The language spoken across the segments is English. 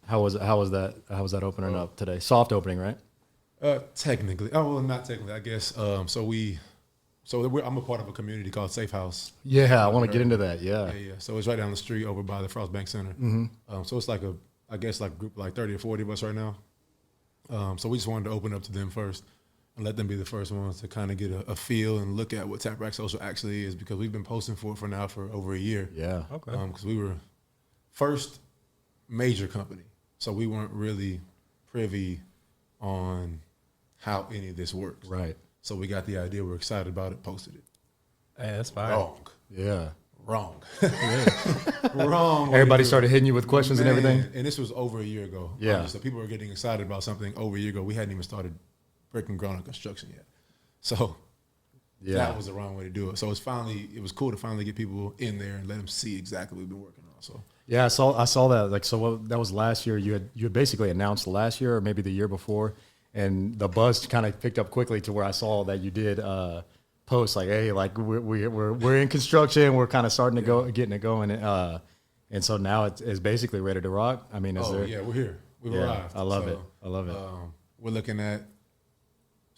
How was that? How was that opening up today? Soft opening, right? Technically, well, not technically, I guess. I'm a part of a community called Safe House. Yeah, I want to get into that. Yeah. Yeah. So it's right down the street over by the Frost Bank Center. So it's like a group like 30 or 40 of us right now. So we just wanted to open up to them first and let them be the first ones to kind of get a feel and look at what Tap Rack Social actually is, because we've been posting for over a year. Yeah. Okay. Because we were first major company, so we weren't really privy on how any of this works. Right. So we got the idea, we're excited about it, posted it. Hey, that's fine. Wrong. Wrong. Everybody started hitting you with questions and everything. And this was over a year ago. Yeah. So people were getting excited about something over a year ago. We hadn't even started brick and ground construction yet. So that was the wrong way to do it. So it was cool to finally get people in there and let them see exactly what we've been working on. So yeah, I saw that. Like, so that was last year. You had basically announced last year or maybe the year before, and the buzz kind of picked up quickly to where I saw that you did post like, hey, like we're in construction, we're kind of starting to getting it going, and so now it's basically ready to rock. I mean, we're here. We've arrived. I love it. We're looking at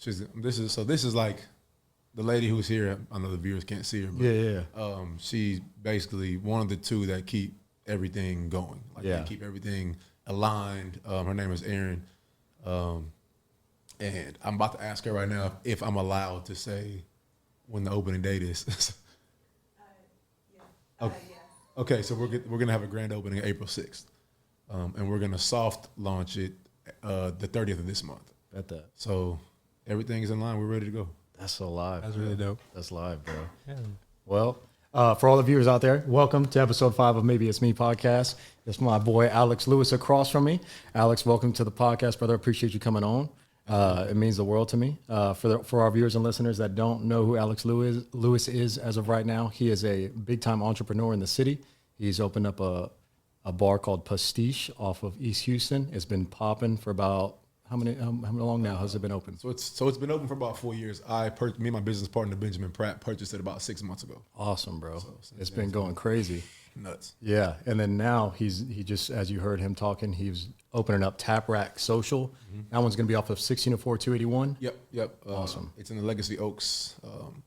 this is like the lady who's here. I know the viewers can't see her, but she's basically one of the two that keep everything going. Like they keep everything aligned. Her name is Erin, and I'm about to ask her right now if I'm allowed to say when the opening date is. Okay, so we're gonna have a grand opening April 6th, and we're gonna soft launch it the 30th of this month. At that. So everything is in line. We're ready to go. That's so live. That's really dope. That's live, bro. Yeah. Well, for all the viewers out there, welcome to episode 5 of Maybe It's Me podcast. It's my boy Alex Lewis across from me. Alex, welcome to the podcast, brother. Appreciate you coming on. It means the world to me. For our viewers and listeners that don't know who Alex Lewis is as of right now, he is a big-time entrepreneur in the city. He's opened up a bar called Pastiche off of East Houston. It's been popping for about how long now has it been open? So it's been open for about 4 years. Me and my business partner Benjamin Pratt purchased it about 6 months ago. Awesome, bro. It's been going crazy. Nuts. Yeah, and then now he just, as you heard him talking, he was opening up Tap Rack Social. That one's going to be off of 1604 281. Yep. Awesome. It's in the Legacy Oaks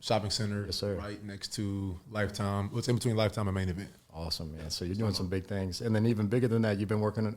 shopping center. Yes, sir. Right next to Lifetime. It's in between Lifetime and Main Event. Awesome, man. So you're doing some big things. And then even bigger than that, you've been working,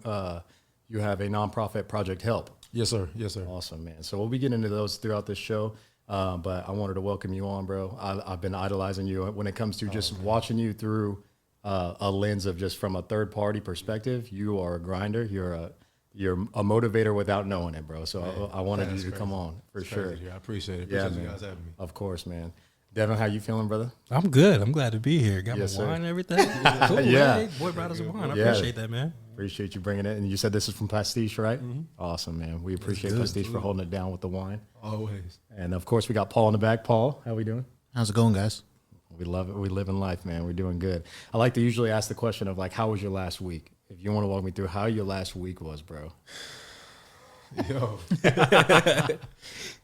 you have a nonprofit, Project H.E.L.P. Yes, sir. Awesome, man. So we'll be getting into those throughout this show. But I wanted to welcome you on, bro. I've been idolizing you when it comes to just watching you through a lens of just from a third party perspective. You are a grinder. You're a motivator without knowing it, bro. So man, I wanted you to come on for sure. I appreciate it. Yeah, you guys having me. Of course, man. Devon, how you feeling, brother? I'm good. I'm glad to be here. Got Yes, my sir. wine and everything. Cool, Yeah. Hey, boy brought us a wine. I Yeah. appreciate that, man. Appreciate you bringing it. And you said this is from Pastiche, right? Awesome, man. We appreciate Pastiche for holding it down with the wine. Always. And of course, we got Paul in the back. Paul, how we doing? How's it going, guys? We love it. We live in life, man. We're doing good. I like to usually ask the question of like, how was your last week? If you want to walk me through how your last week was, bro. Yo.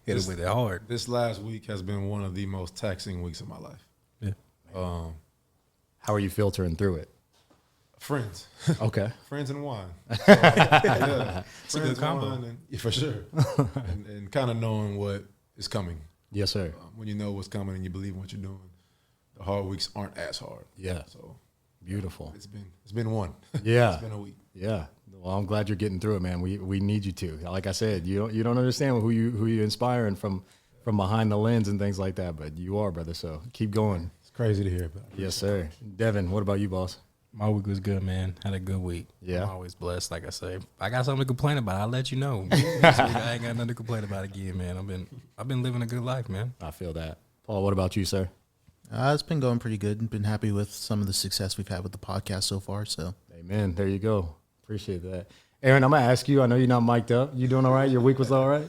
Hit it with it hard. This last week has been one of the most taxing weeks of my life. Yeah. How are you filtering through it? Friends. Okay. Friends and wine. So, yeah. It's a good Friends, combo. wine, and, for sure. and kind of knowing what is coming. Yes, sir. When you know what's coming and you believe in what you're doing, the hard weeks aren't as hard. Yeah. So Beautiful. it's been one. Yeah. It's been a week. Yeah. Well, I'm glad you're getting through it, man. We need you to. Like I said, you don't understand who you inspiring from behind the lens and things like that, but you are, brother. So keep going. It's crazy to hear about. Yes, sir. Devin, what about you, boss? My week was good, man. Had a good week. Yeah. I'm always blessed, like I say. I got something to complain about. I'll let you know. This week I ain't got nothing to complain about again, man. I've been living a good life, man. I feel that. Paul, what about you, sir? It's been going pretty good. Been happy with some of the success we've had with the podcast so far. So, Amen. There you go. Appreciate that. Aaron, I'm going to ask you. I know you're not mic'd up. You doing all right? Your week was all right?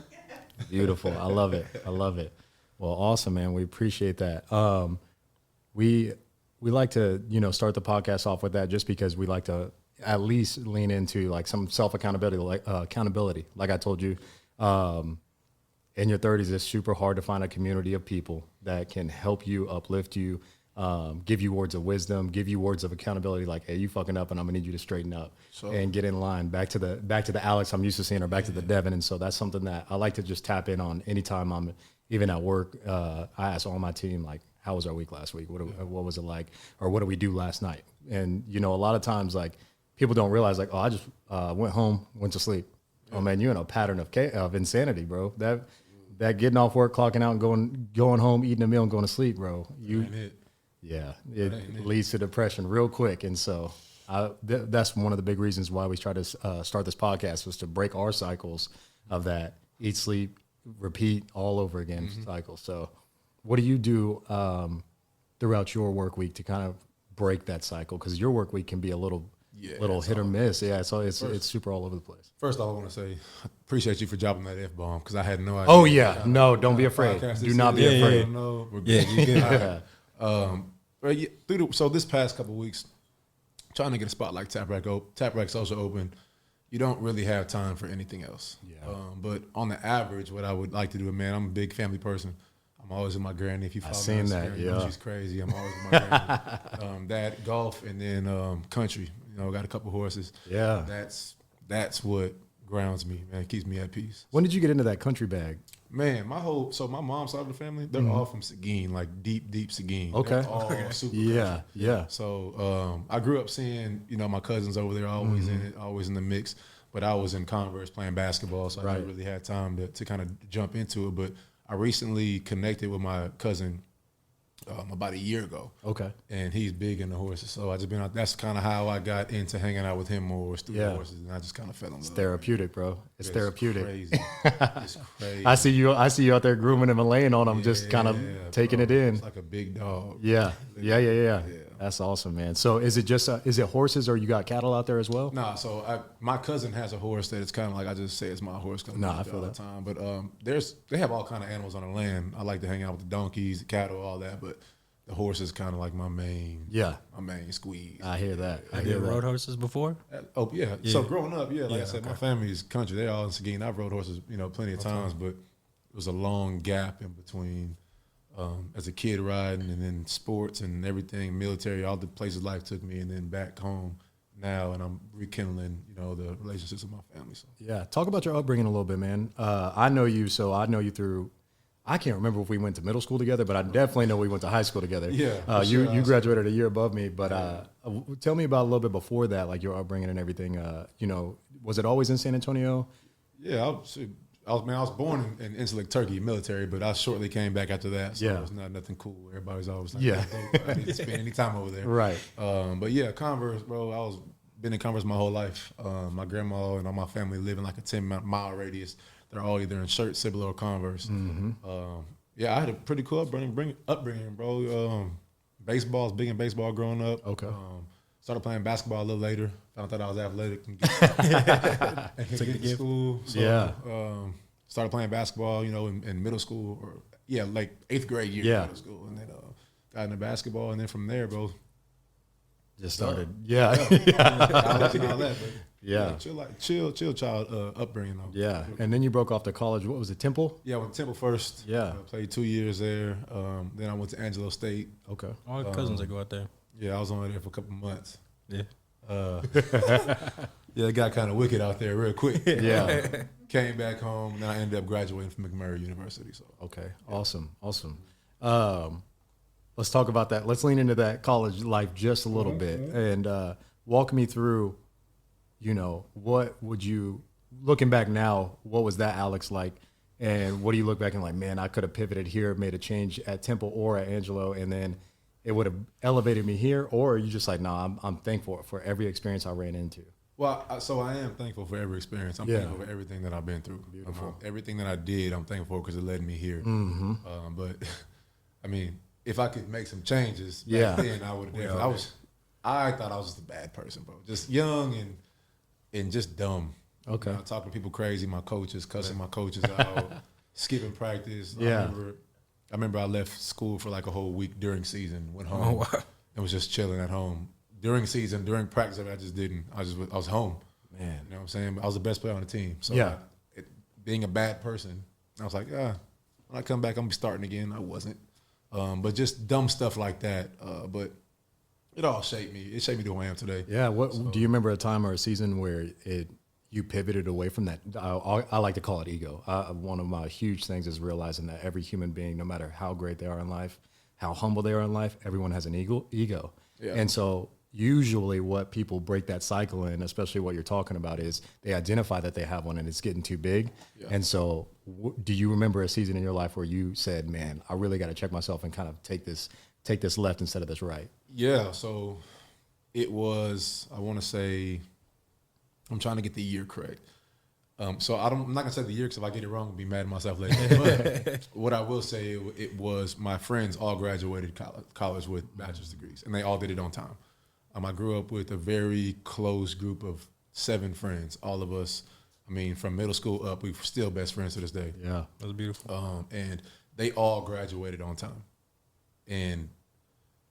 Beautiful. I love it. I love it. Well, awesome, man. We appreciate that. We like to, start the podcast off with that just because we like to at least lean into like some self-accountability, accountability. Like I told you, in your 30s, it's super hard to find a community of people that can help you, uplift you, give you words of wisdom, give you words of accountability, like, hey, you fucking up and I'm gonna need you to straighten up and get in line. Back to the Alex I'm used to seeing, or back to the Devon. And so that's something that I like to just tap in on anytime I'm even at work. I ask all my team, like, how was our week last week? What was it like? Or what did we do last night? And, you know, a lot of times, like, people don't realize, like, oh, I just went home, went to sleep. Oh, man, you're in a pattern of insanity, bro. That getting off work, clocking out, and going home, eating a meal, and going to sleep, bro. It leads to depression real quick. And so that's one of the big reasons why we try to start this podcast, was to break our cycles of that eat, sleep, repeat all over again cycle. So what do you do throughout your work week to kind of break that cycle? Because your work week can be a little hit or miss. Yeah, so it's super all over the place. First off, I want to say, appreciate you for dropping that F-bomb, because I had no idea. Oh, yeah. No, don't be afraid. Do not be afraid. No, we're good. Yeah, you good. So this past couple of weeks, trying to get a spot like Tap Rack Social open, you don't really have time for anything else. Yeah. But on the average, what I would like to do, man, I'm a big family person. I'm always with my granny. If you follow me on Instagram, she's crazy. I'm always with my granny. That, golf, and then country. You know, got a couple horses. Yeah. That's what grounds me, man. It keeps me at peace. When did you get into that country bag? Man, my mom's side of the family, they're all from Seguin, like deep Seguin. Okay. They're all super country. Yeah. So I grew up seeing, you know, my cousins over there always in it, always in the mix. But I was in Converse playing basketball, so I never really had time to kind of jump into it. But I recently connected with my cousin about a year ago. Okay. And he's big into horses. So I just been out. That's kind of how I got into hanging out with him more, through the horses. And I just kind of fell in love. It's therapeutic, bro. It's therapeutic. Crazy. It's crazy. I see you out there grooming him and laying on him, just kind of taking it in. It's like a big dog. Yeah. That's awesome, man. So is it horses, or you got cattle out there as well? Nah, so my cousin has a horse that it's kind of like, I just say it's my horse. I feel all that. The time. But they have all kind of animals on the land. I like to hang out with the donkeys, the cattle, all that. But the horse is kind of like my main squeeze. I hear that. Have you rode horses before? Oh yeah. So growing up, like I said, my family's country. They're all in Seguin. I've rode horses, you know, plenty of times, but it was a long gap in between. As a kid riding, and then sports and everything, military, all the places life took me, and then back home now, and I'm rekindling, you know, the relationships with my family. So yeah, talk about your upbringing a little bit, man. I know you through. I can't remember if we went to middle school together, but I definitely know we went to high school together. Yeah, you graduated a year above me, but tell me about a little bit before that, like your upbringing and everything. You know, was it always in San Antonio? Yeah, I was born in Insular Turkey, military, but I shortly came back after that. So it was not nothing cool. Everybody's always like, I didn't spend any time over there. Right. But yeah, Converse, bro. Been in Converse my whole life. My grandma and all my family live in like a 10-mile radius. They're all either in Shirt, Cibolo, or Converse. I had a pretty cool upbringing, bro. Baseball, I was big in baseball growing up. Okay. Started playing basketball a little later. Found out I was athletic and get to school. So, started playing basketball, you know, in middle school, or like 8th grade year in middle school, and then got into basketball, and then from there, bro, just started. Chill child upbringing though. Yeah, and then you broke off to college. What was it, Temple? Yeah, I went to Temple first. Yeah, played 2 years there. Then I went to Angelo State. Okay, all the cousins that go out there. Yeah, I was only there for a couple months. Yeah. It got kind of wicked out there real quick. Yeah. Came back home, and then I ended up graduating from McMurray University. So okay, awesome. Let's talk about that. Let's lean into that college life just a little bit, and walk me through. You know, what would you, looking back now, what was that Alex like? And what do you look back and like, man, I could have pivoted here, made a change at Temple or at Angelo, and then it would have elevated me here? Or are you just like, nah, I'm thankful for every experience I ran into? Well, so I am thankful for every experience. I'm thankful for everything that I've been through. Beautiful. Everything that I did, I'm thankful for, because it led me here. But, I mean, if I could make some changes back then, I would have. I thought I was just a bad person, bro. Just young and just dumb. Okay. You know, talking to people crazy, my coaches, cussing my coaches out, skipping practice. I remember I left school for like a whole week during season, went home and was just chilling at home. During season, during practice, I just didn't. I was home. Man. You know what I'm saying? I was the best player on the team. So being a bad person, I was like, when I come back, I'm gonna be starting again. I wasn't. But just dumb stuff like that. But it all shaped me. It shaped me to who I am today. Yeah. Do you remember a time or a season where you pivoted away from that? I like to call it ego. One of my huge things is realizing that every human being, no matter how great they are in life, how humble they are in life, everyone has an ego. Yeah. And so usually what people break that cycle in, especially what you're talking about, is they identify that they have one and it's getting too big. Yeah. And so do you remember a season in your life where you said, man, I really got to check myself and kind of take this left instead of this right? Yeah. So it was, I want to say, I'm trying to get the year correct. So I'm not gonna say the year because if I get it wrong, I'll be mad at myself later. But what I will say, it was my friends all graduated college with bachelor's degrees, and they all did it on time. I grew up with a very close group of 7 friends. All of us, I mean, from middle school up, we're still best friends to this day. Yeah, that was beautiful. And they all graduated on time. And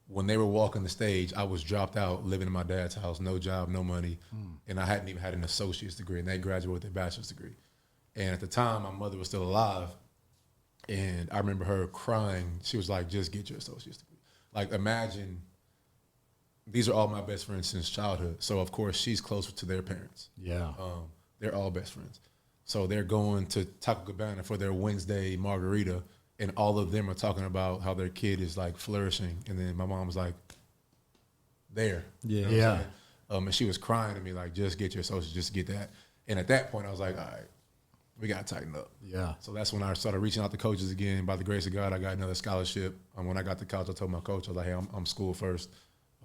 when they were walking the stage, I was dropped out, living in my dad's house, no job, no money, and I hadn't even had an associate's degree, and they graduated with their bachelor's degree. And at the time, my mother was still alive, and I remember her crying. She was like, just get your associate's degree. Like, imagine, these are all my best friends since childhood, so of course, she's closer to their parents. Yeah. They're all best friends. So they're going to Taco Cabana for their Wednesday margarita, and all of them are talking about how their kid is like flourishing. And then my mom was like, there. Yeah. You know what I'm saying? And she was crying to me like, just get your associate, just get that. And at that point I was like, all right, we got to tighten up. Yeah. So that's when I started reaching out to coaches again. By the grace of God, I got another scholarship. When I got to college, I told my coach, I was like, hey, I'm school first.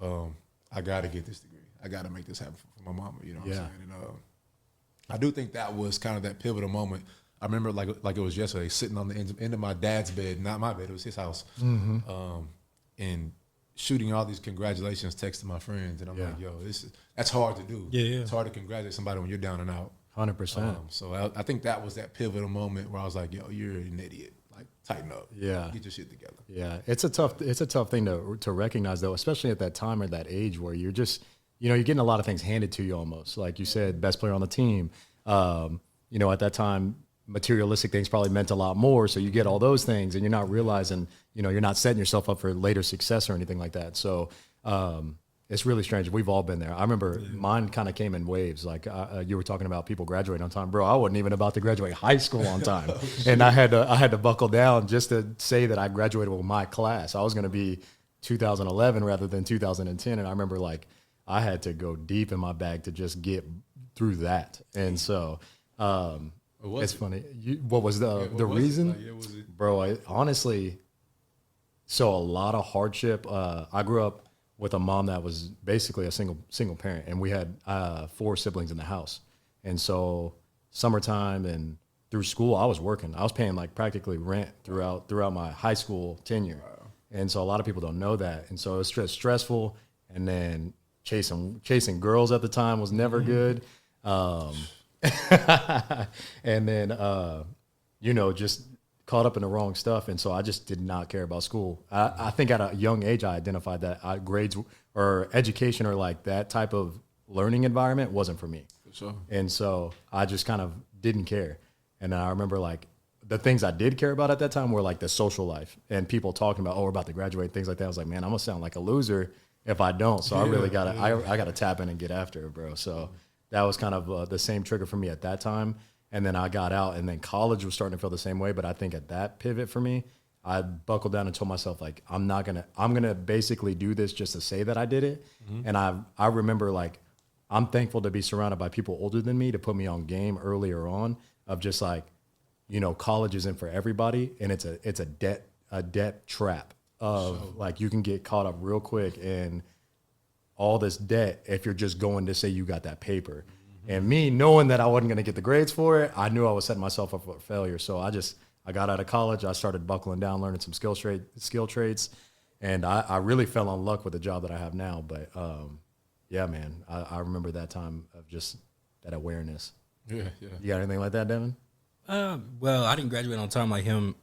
I got to get this degree. I got to make this happen for my mama, you know what I'm saying? And I do think that was kind of that pivotal moment. I remember like it was yesterday, sitting on the end of my dad's bed, not my bed, it was his house, and shooting all these congratulations texts to my friends. And I'm like, yo, that's hard to do. Yeah. It's hard to congratulate somebody when you're down and out. 100%. So I think that was that pivotal moment where I was like, yo, you're an idiot. Like, tighten up. Yeah. Get your shit together. Yeah. It's a tough thing to recognize, though, especially at that time or that age where you're just, you're getting a lot of things handed to you almost. Like you said, best player on the team. At that time, materialistic things probably meant a lot more. So you get all those things and you're not realizing, you're not setting yourself up for later success or anything like that. So it's really strange. We've all been there. I remember mine kind of came in waves. Like you were talking about people graduating on time. Bro, I wasn't even about to graduate high school on time. And I had to buckle down just to say that I graduated with my class. I was going to be 2011 rather than 2010. And I remember I had to go deep in my bag to just get through that. And so it's funny. What was the reason? Bro, honestly, so a lot of hardship. I grew up with a mom that was basically a single parent, and we had 4 siblings in the house. And so summertime and through school, I was working. I was paying practically rent throughout my high school tenure. Wow. And so a lot of people don't know that. And so it was stressful. And then chasing girls at the time was never good. And then, just caught up in the wrong stuff. And so I just did not care about school. I think at a young age, I identified that grades or education or that type of learning environment wasn't for me. For sure. And so I just kind of didn't care. And I remember the things I did care about at that time were the social life and people talking about, we're about to graduate, things like that. I was like, man, I'm gonna sound like a loser if I don't. So I really I gotta tap in and get after it, bro. So that was kind of the same trigger for me at that time. And then I got out, and then college was starting to feel the same way. But I think at that pivot for me, I buckled down and told myself, I'm gonna basically do this just to say that I did it. Mm-hmm. And I remember I'm thankful to be surrounded by people older than me to put me on game earlier on of just college isn't for everybody, and it's a debt trap of you can get caught up real quick in all this debt if you're just going to say you got that paper. Mm-hmm. And me knowing that I wasn't going to get the grades for it, I knew I was setting myself up for failure. So I got out of college, I started buckling down, learning some skill trades, and I really fell on luck with the job that I have now. But yeah, man, I remember that time of just that awareness. Yeah. You got anything like that, Devin? Well, I didn't graduate on time like him.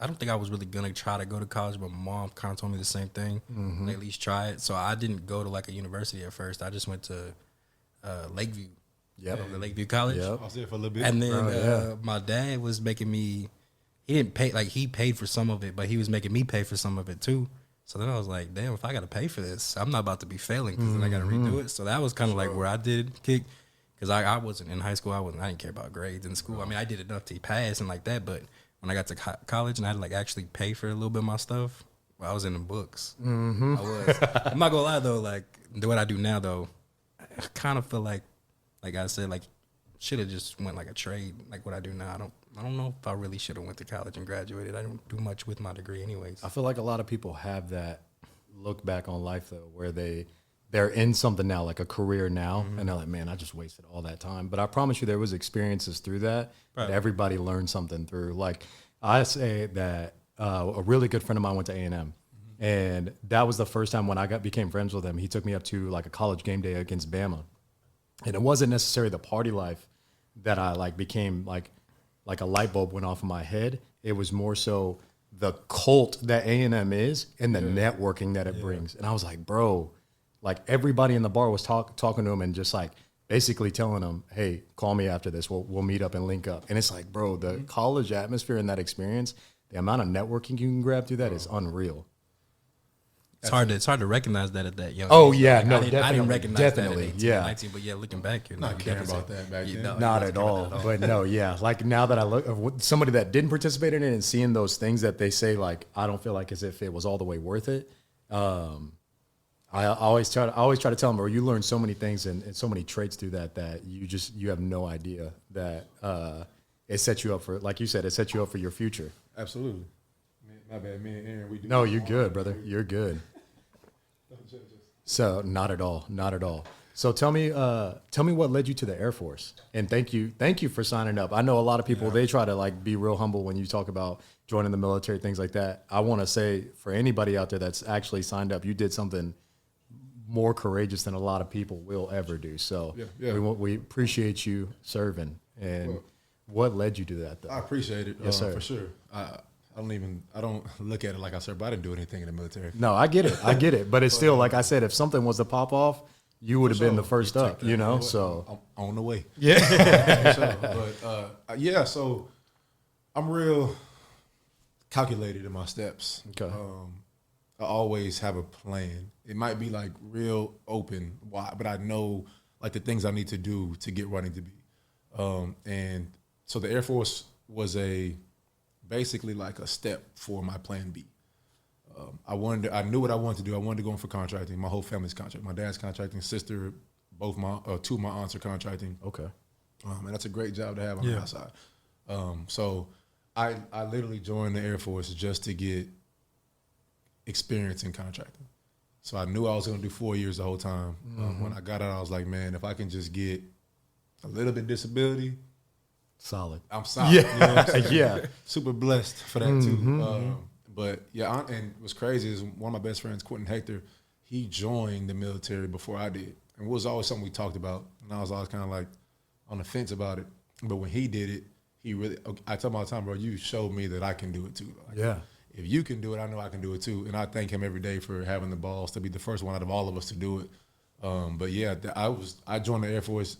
I don't think I was really going to try to go to college, but my mom kind of told me the same thing. Mm-hmm. At least try it. So I didn't go to a university at first. I just went to Lakeview. Yep. The Lakeview College. Yep. I was there for a little bit. And then my dad was making me he didn't pay, like he paid for some of it, but he was making me pay for some of it too. So then I was like, damn, if I got to pay for this, I'm not about to be failing because then I got to redo it. So that was kind of like where I did kick, because I wasn't in high school. I didn't care about grades in school. I mean, I did enough to pass and like that, but when I got to college and I had to like actually pay for a little bit of my stuff, well, I was in the books. I was. I'm not gonna lie though, like what I do now though, I kind of feel like I said, like should have just went like a trade, like what I do now. I don't know if I really should have went to college and graduated. I don't do much with my degree anyways. I feel like a lot of people have that look back on life though, where they're in something now, like a career now, and they're like, man, I just wasted all that time. But I promise you there was experiences through that everybody learned something through. Like I say that a really good friend of mine went to A&M, and that was the first time when I became friends with him. He took me up to like a college game day against Bama, and it wasn't necessarily the party life that I like became like a light bulb went off in my head. It was more so the cult that A&M is and the networking that it brings. And I was like, bro, like everybody in the bar was talking to him and just like basically telling him, hey, call me after this. We'll meet up and link up. And it's like, bro, the college atmosphere and that experience, the amount of networking you can grab through that is unreal. It's hard to recognize that at that young Oh age. yeah, Like, no, I didn't recognize that at 18, yeah. 19, but yeah, looking back, you're Not caring about that back then. no, Not you at wasn't caring all. about that But no, yeah. Like now that I look, somebody that didn't participate in it and seeing those things that they say, like, I don't feel like as if it was all the way worth it. I always try to tell them, bro, you learn so many things and so many traits through that you have no idea that it sets you up for, like you said, it sets you up for your future. Absolutely. My bad. Me and Aaron, we do. No, you're good, brother. You're good. So not at all. So tell me what led you to the Air Force, and thank you for signing up. I know a lot of people they try to like be real humble when you talk about joining the military, things like that. I want to say for anybody out there that's actually signed up, you did something more courageous than a lot of people will ever do. So we appreciate you serving. And what led you to that though? I appreciate it. Yes, sir. For sure. I don't look at it like I said, but I didn't do anything in the military. No, I get it. But it's still, like I said, if something was to pop off, you would have been the first up, you know? So I'm on the way. yeah. But so I'm real calculated in my steps. Okay. I always have a plan. It might be like real open, but I know like the things I need to do to get where I need to be. And so the Air Force was basically like a step for my plan B. I knew what I wanted to do. I wanted to go in for contracting. My whole family's contracting. My dad's contracting, sister, two of my aunts are contracting. Okay. And that's a great job to have on the outside. So I literally joined the Air Force just to get experience in contracting. So I knew I was going to do 4 years the whole time. When I got out, I was like, man, if I can just get a little bit of disability, Solid. I'm solid. Yeah. You know what I'm saying? Yeah. Super blessed for that too. But yeah, and what's crazy is one of my best friends, Quentin Hector, he joined the military before I did. And it was always something we talked about. And I was always kind of like on the fence about it. But when he did it, I tell him all the time, bro, you showed me that I can do it too. Like, Yeah. If you can do it, I know I can do it too. And I thank him every day for having the balls to be the first one out of all of us to do it. But yeah, I joined the Air Force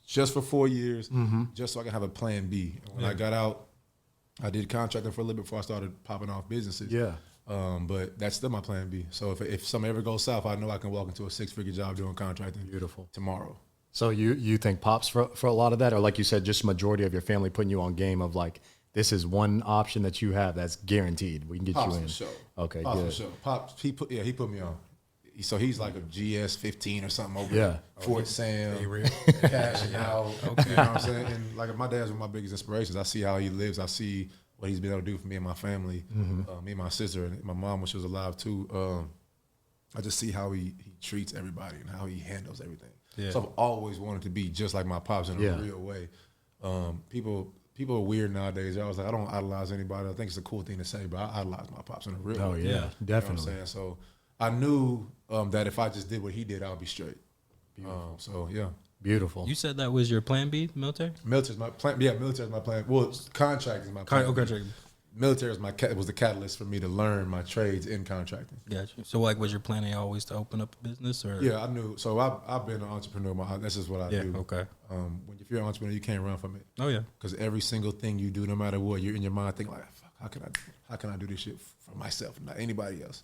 just for 4 years, just so I can have a plan B. And when I got out, I did contracting for a little bit before I started popping off businesses. Yeah. But that's still my plan B. So if something ever goes south, I know I can walk into a 6-figure job doing contracting. Beautiful. Tomorrow. So you think pops for a lot of that, or like you said, just majority of your family putting you on game of like, this is one option that you have that's guaranteed. We can get Pops you in. for sure. Okay, Pops good. for sure. Pops, he put me on. So he's like a GS 15 or something over Yeah. Fort Sam, cashing out. You know what I'm saying? And like my dad's one of my biggest inspirations. I see how he lives. I see what he's been able to do for me and my family, me and my sister and my mom when she was alive too. I just see how he treats everybody and how he handles everything. Yeah. So I've always wanted to be just like my pops in a real way. People are weird nowadays. I was like, I don't idolize anybody. I think it's a cool thing to say, but I idolize my pops in a real way. Oh yeah, definitely. You know what I'm saying? So I knew that if I just did what he did, I would be straight. So yeah. Beautiful. You said that was your plan B, military? Military's my plan. Yeah, military's my plan. Well, contract is my plan. Contract. military was the catalyst for me to learn my trades in contracting. Gotcha. So like, was your plan always to open up a business, or? Yeah, I knew. So I've been an entrepreneur. This is what I do. Okay. If you're an entrepreneur, you can't run from it. Oh yeah. Because every single thing you do, no matter what, you're in your mind thinking like, fuck, how can I do this shit for myself, not anybody else?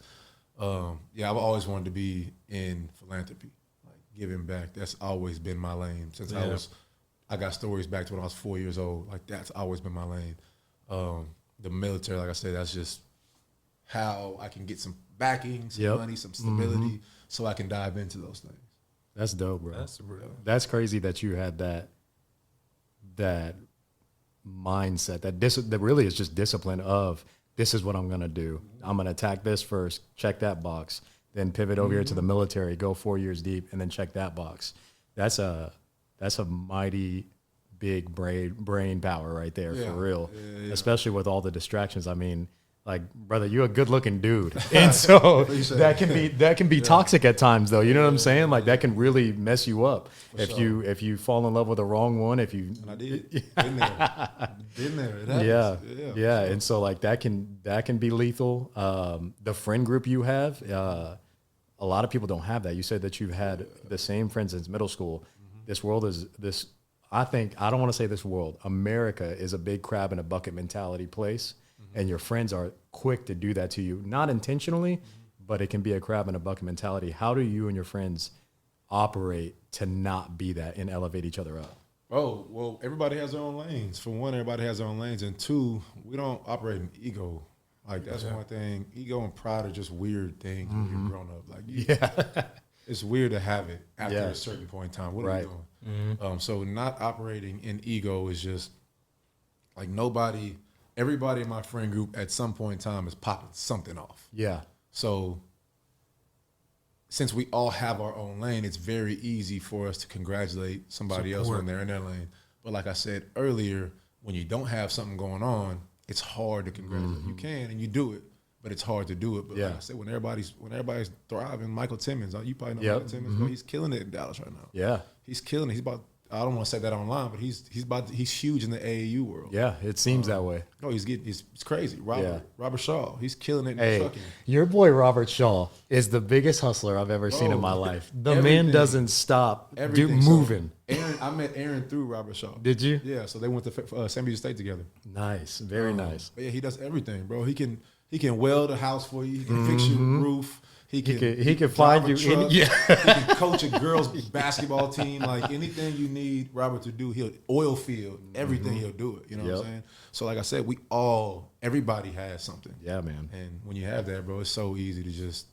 I've always wanted to be in philanthropy, like giving back. That's always been my lane since I got stories back to when I was 4 years old. Like that's always been my lane. The military, like I said, that's just how I can get some backing, some money, some stability, so I can dive into those things. That's dope, bro. That's real. That's crazy that you had that mindset. That really is just discipline of this is what I'm gonna do. I'm gonna attack this first, check that box, then pivot over here to the military, go 4 years deep, and then check that box. That's a mighty big brain power right there, for real. Yeah. Especially with all the distractions. I mean, like, brother, you're a good looking dude. And so that can be toxic at times though. You know what I'm saying? Like that can really mess you up if you fall in love with the wrong one, and I did. Been there. It happens. Yeah. And so like that can be lethal. The friend group you have, a lot of people don't have that. You said that you've had the same friends since middle school. This world is this. I don't want to say this world. America is a big crab in a bucket mentality place, and your friends are quick to do that to you, not intentionally, but it can be a crab in a bucket mentality. How do you and your friends operate to not be that and elevate each other up? Oh, well, everybody has their own lanes. For one, everybody has their own lanes, and two, we don't operate in ego. Like that's one thing. Ego and pride are just weird things when you're grown up. Like it's weird to have it after a certain point in time. What are we doing? So not operating in ego is just like everybody in my friend group at some point in time is popping something off. Yeah. So since we all have our own lane, it's very easy for us to congratulate somebody else when they're in their lane. But like I said earlier, when you don't have something going on, it's hard to congratulate. You can and you do it, but it's hard to do it. But like I said, when everybody's thriving, Michael Timmons, you probably know Michael Timmons, but he's killing it in Dallas right now. Yeah, he's killing it. He's about. I don't want to say that online, but he's huge in the AAU world. Yeah, it seems that way. Oh, it's crazy. Robert Shaw, he's killing it in trucking. Your boy Robert Shaw is the biggest hustler I've ever seen in my life. The man doesn't stop moving. So I met Aaron through Robert Shaw. Did you? Yeah, so they went to San Diego State together. Nice, very nice. But yeah, he does everything, bro. He can weld a house for you. He can fix your roof. He can find you. He can coach a girls' basketball team. Like anything you need Robert to do, he'll oil field everything. He'll do it. You know what I'm saying? So like I said, everybody has something. Yeah, man. And when you have that, bro, it's so easy to just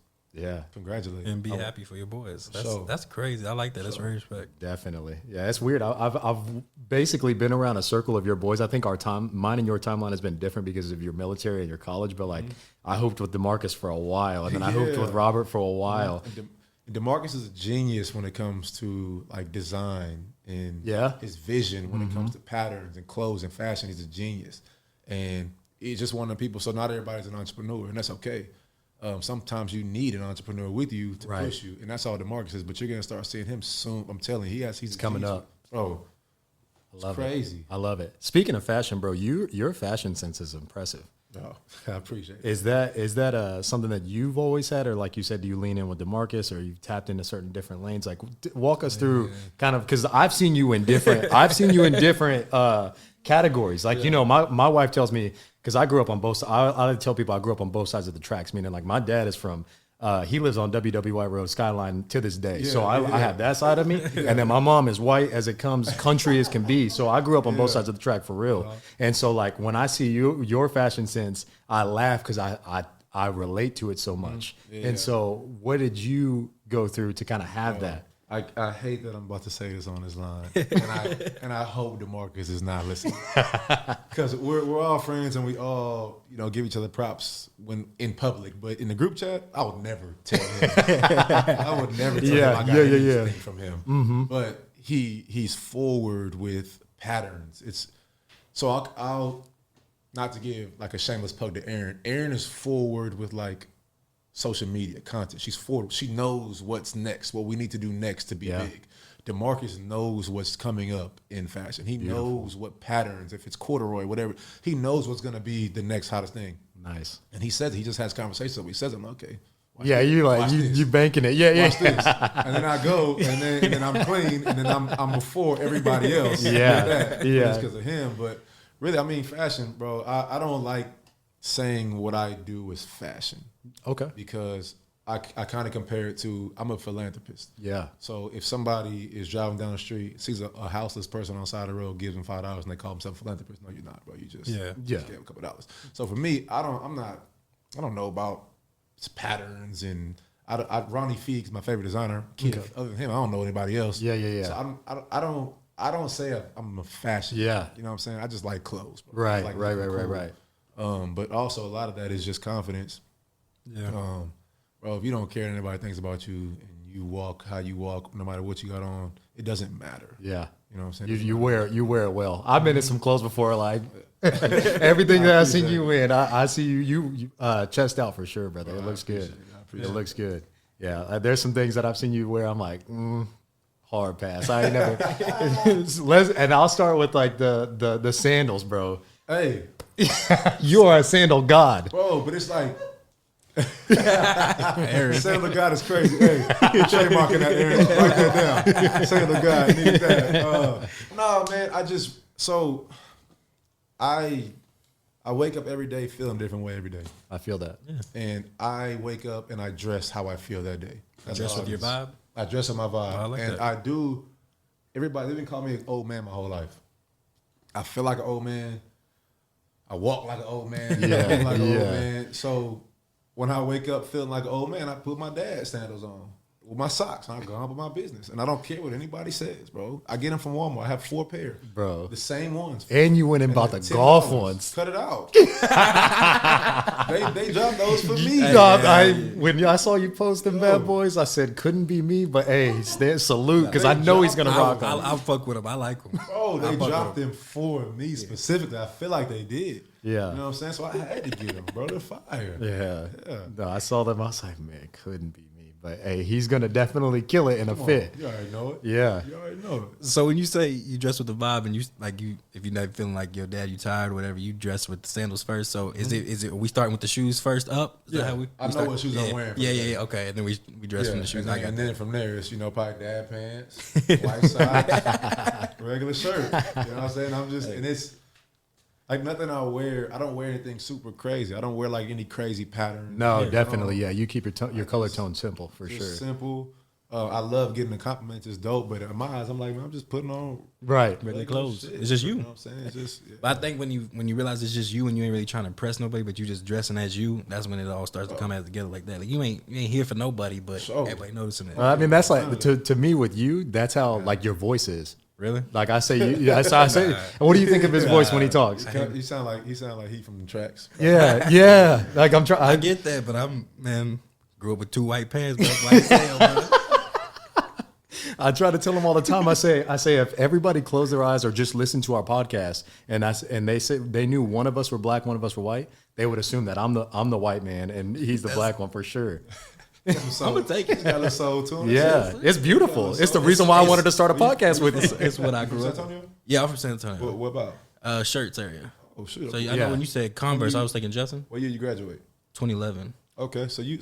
congratulate and be happy for your boys. That's crazy. I like that. That's very respect. Definitely. Yeah, it's weird. I've basically been around a circle of your boys. I think mine and your timeline has been different because of your military and your college. But like, I hooped with DeMarcus for a while, and then I hooped with Robert for a while. DeMarcus is a genius when it comes to like design and his vision when it comes to patterns and clothes and fashion. He's a genius, and he's just one of the people. So not everybody's an entrepreneur, and that's okay. Sometimes you need an entrepreneur with you to push you, and that's all DeMarcus is. But you're gonna start seeing him soon. I'm telling you, he's coming up. Oh, it's crazy. I love it. Speaking of fashion, bro, your fashion sense is impressive. Oh, I appreciate it. Is that something that you've always had, or like you said, do you lean in with DeMarcus, or you've tapped into certain different lanes? Like, walk us through kind of, because I've seen you in different categories. Like, you know, my wife tells me, because I grew up on both. I tell people I grew up on both sides of the tracks. Meaning, like, my dad is from. He lives on WWI Road Skyline to this day. So I have that side of me. And then my mom is white as it comes, country as can be. So I grew up on both sides of the track for real. And so like when I see your fashion sense, I laugh because I relate to it so much. And so what did you go through to kind of have that? I hate that I'm about to say this on this line, and I hope DeMarcus is not listening, because we're all friends and we all give each other props when in public, but in the group chat I would never tell him. I would never tell him I got anything from him. But he's forward with patterns. I'll not to give like a shameless plug to Aaron. Aaron is forward with like social media content. She's forward. She knows what's next, what we need to do next to be big. DeMarcus knows what's coming up in fashion. He knows what patterns, if it's corduroy, whatever. He knows what's going to be the next hottest thing. Nice. And he says, he just has conversations. So he says, I'm like, okay. Yeah, you like you banking it. Yeah, Watch this. And then I go, and then I'm clean, and then I'm before everybody else. Yeah. It's because of him. But really, I mean, fashion, bro. I don't like saying what I do is fashion. Okay. Because I kind of compare it to, I'm a philanthropist. Yeah. So if somebody is driving down the street, sees a houseless person on the side of the road, gives them $5, and they call themselves a philanthropist, no, you're not, bro. You just gave them a couple dollars. So for me, I don't know about patterns, and Ronnie Feig's my favorite designer. Other than him, I don't know anybody else. Yeah. So I don't say I'm a fashion. Yeah. You know what I'm saying? I just like clothes. Bro. Right. Like Right. But also a lot of that is just confidence. Yeah. Bro, if you don't care what anybody thinks about you and you walk how you walk, no matter what you got on, it doesn't matter. Yeah. You know what I'm saying? You wear it well. I've been in some clothes before, like everything that I've seen you in. I see you chest out for sure, brother. It looks good. It looks good. Yeah, there's some things that I've seen you wear. I'm like, hard pass. I ain't never. And I'll start with like the sandals, bro. Hey, you are a sandal god, bro. But it's like. Sandal God is crazy. Hey, trademarking that, Aaron. Write that down. Sandal God needs that. No, man. I wake up every day feeling a different way every day. I feel that. Yeah. And I wake up and I dress how I feel that day. That's dress with your vibe? I dress with my vibe. I like and that. I do, everybody, they've been calling me an old man my whole life. I feel like an old man. I walk like an old man. Yeah, I look like an yeah. old man. So when I wake up feeling like an old man, I put my dad's sandals on with my socks, and I go on with my business. And I don't care what anybody says, bro. I get them from Walmart. I have 4 pair. Bro. The same ones. And you went and bought the $10. golf ones. Cut it out. they dropped those for me. When I saw you post them bad boys, I said, couldn't be me, but hey, salute, because I know he's going to rock them. I'll fuck with him. I like him. Bro, they dropped them for me specifically. I feel like they did. Yeah. You know what I'm saying? So I had to get them, bro. They're fire. Yeah. No, I saw them. I was like, man, couldn't be me. But hey, he's going to definitely kill it in a fit. You already know it. Yeah. You already know it. So when you say you dress with the vibe, and if you're not feeling like your dad, you tired or whatever, you dress with the sandals first. So is it? Are we starting with the shoes first up? Is that how we I know start? what shoes I'm wearing. Yeah. Okay, and then we dress from the shoes. And then from there, it's, probably dad pants, white socks, regular shirt. You know what I'm saying? And it's like nothing I wear. I don't wear anything super crazy. I don't wear like any crazy pattern. No, definitely. Yeah, you keep your color tone simple for Just sure. simple. I love getting the compliments. It's dope, but in my eyes, I'm like, man, I'm just putting on Right. regular clothes. shit. It's just you. You know what I'm saying? It's just. Yeah. But I think when you realize it's just you and you ain't really trying to impress nobody, but you just dressing as you, that's when it all starts to come out together like that. Like you ain't here for nobody, but Sure. everybody noticing it. I mean, that's like to me with you. That's how like your voice is. Really? Like I say, that's how I say. And what do you think of his voice when he talks? He sound like he from the tracks. Yeah. Like I'm trying. I get that, but grew up with 2 white parents, but that's like hell, man. I try to tell them all the time. I say if everybody closed their eyes or just listened to our podcast, and they say they knew one of us were black, one of us were white, they would assume that I'm the white man and he's the black one for sure. I'm gonna take it. He's got a soul to him. Yeah, it's beautiful. It's the reason why I wanted to start a podcast with you. It's what I From grew San up. Antonio? Yeah, I'm from San Antonio. What about? Shirts area. Oh shoot. So I Yeah. know when you said Converse, I was thinking Justin. What year you graduate? 2011. Okay, so you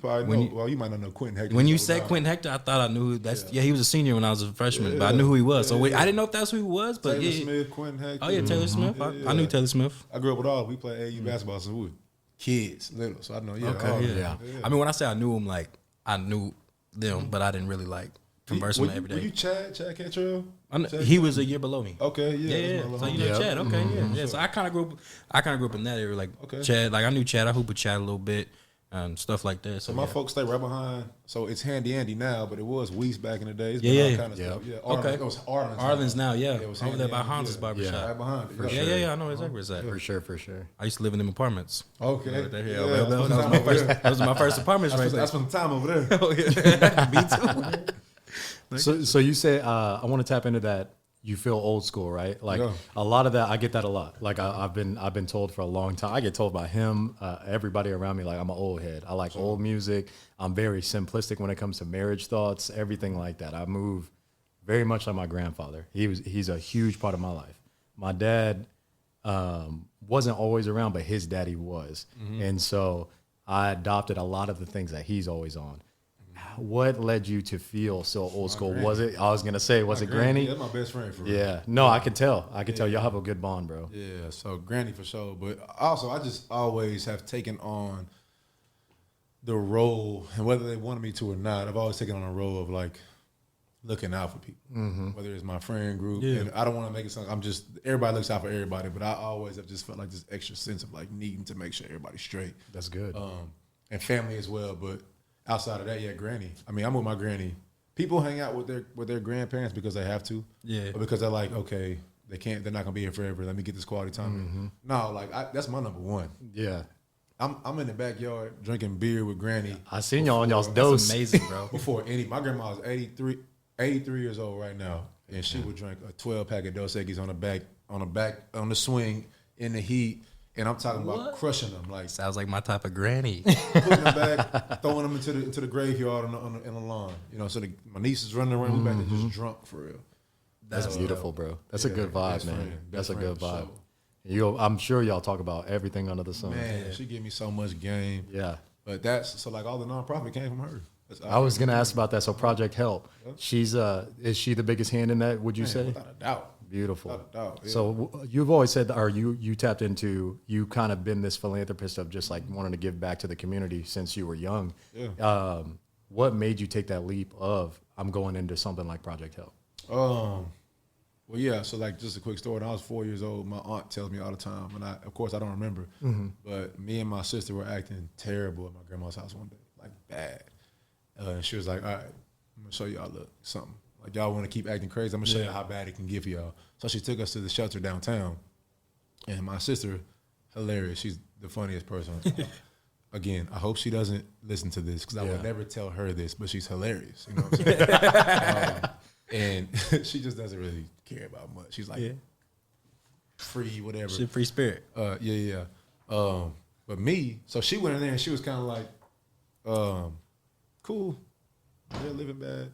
probably know. You might not know Quentin Hector. When you said Quentin Hector, I thought I knew he was a senior when I was a freshman, but I knew who he was. So I didn't know if that's who he was, but Taylor yeah. Smith, Quentin Hector. Oh yeah, Taylor Smith. I knew Taylor Smith. I grew up with all. We played AU basketball since we were kids, little. So I know. Yeah. Okay, all of yeah. them. I mean, when I say I knew him, like I knew them, but I didn't really like converse with him every Were day. you Chad Cantrell? He was a year below me. Okay, yeah. Yeah. that's my So little you know homie. Chad, okay, yeah. So I kind of grew up in that area, like Okay. Chad. Like I knew Chad. I hooped with Chad a little bit and stuff like that. So So my yeah. folks stay right behind. So it's Handy Andy now, but it was Weiss back in the days. Yeah. Kind of stuff. Yeah. Okay. It was Arlen's. Arlen's now, yeah. it was Over there Handy by Andy, Hans's yeah. barbershop. Right behind it. Yeah. I know exactly where it's at. For sure. I used to live in them apartments. Okay. Right there, Yeah, yeah, that was my first apartments right I there. spent some time over there. Oh, yeah. Me too. So you say I want to tap into that. You feel old school, right? Like Yeah. a lot of that, I get that a lot. Like I've been told for a long time. I get told by him, everybody around me, like I'm an old head. I like old music. I'm very simplistic when it comes to marriage thoughts, everything like that. I move very much like my grandfather. He's a huge part of my life. My dad wasn't always around, but his daddy was. And so I adopted a lot of the things that he's always on. What led you to feel so old school? Granny. Was it, I was going to say, was it Granny? Yeah, that's my best friend for real. Yeah. No, I can tell. I can tell y'all have a good bond, bro. Yeah, so Granny for sure. But also, I just always have taken on the role, and whether they wanted me to or not, I've always taken on a role of like looking out for people, whether it's my friend group. Yeah. And I don't want to make it sound, everybody looks out for everybody, but I always have just felt like this extra sense of like needing to make sure everybody's straight. That's good. And family as well. But outside of that, yeah, Granny. I mean, I'm with my Granny. People hang out with their grandparents because they have to. Yeah. Or because they're like, okay, they're not gonna be here forever. Let me get this quality time. No, like that's my number one. Yeah. I'm in the backyard drinking beer with Granny. I seen y'all on y'all's That's dose. amazing, bro. Before my grandma was 83 years old right now, and she would drink a 12-pack of Dos Equis on the swing in the heat, and I'm talking about crushing them, like Sounds like my type of granny. putting them back, throwing them into the graveyard in the lawn. You know, so my niece is running around back there just drunk for real. That's beautiful, bro. That's a good vibe, best man. friend, That's best a good friend vibe. for I'm sure y'all talk about everything under the sun. Man, she gave me so much game. Yeah. But like all the nonprofit came from her. I was gonna ask about that. So Project Help, she's is she the biggest hand in that? Would you say? Without a doubt. Beautiful. Without a doubt, yeah. So you've always said, or you tapped into, you kind of been this philanthropist of just like wanting to give back to the community since you were young. Yeah. What made you take that leap of I'm going into something like Project Help? Well, yeah. So, like, just a quick story. When I was 4 years old, my aunt tells me all the time, and of course, I don't remember. But me and my sister were acting terrible at my grandma's house one day, like bad. And she was like, "All right, I'm gonna show y'all something. Like, y'all want to keep acting crazy? I'm gonna show you how bad it can get for y'all." So she took us to the shelter downtown, and my sister, hilarious. She's the funniest person. Again, I hope she doesn't listen to this because I would never tell her this, but she's hilarious. You know what I'm saying? And she just doesn't really care about much. She's like free, whatever. Shit, free spirit. Yeah. But me, so she went in there and she was kind of like, cool. They're living bad.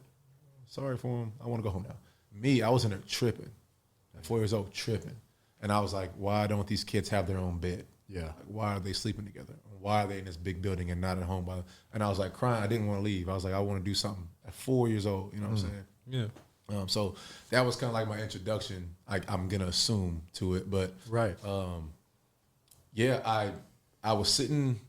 Sorry for them. I want to go home now. Me, I was in there tripping. At 4 years old, tripping. And I was like, why don't these kids have their own bed? Yeah. Like, why are they sleeping together? Why are they in this big building and not at home? And I was like crying. I didn't want to leave. I was like, I want to do something. At 4 years old, you know what I'm saying? Yeah. So that was kind of like my introduction. I'm gonna assume to it, but Right. yeah, I was sitting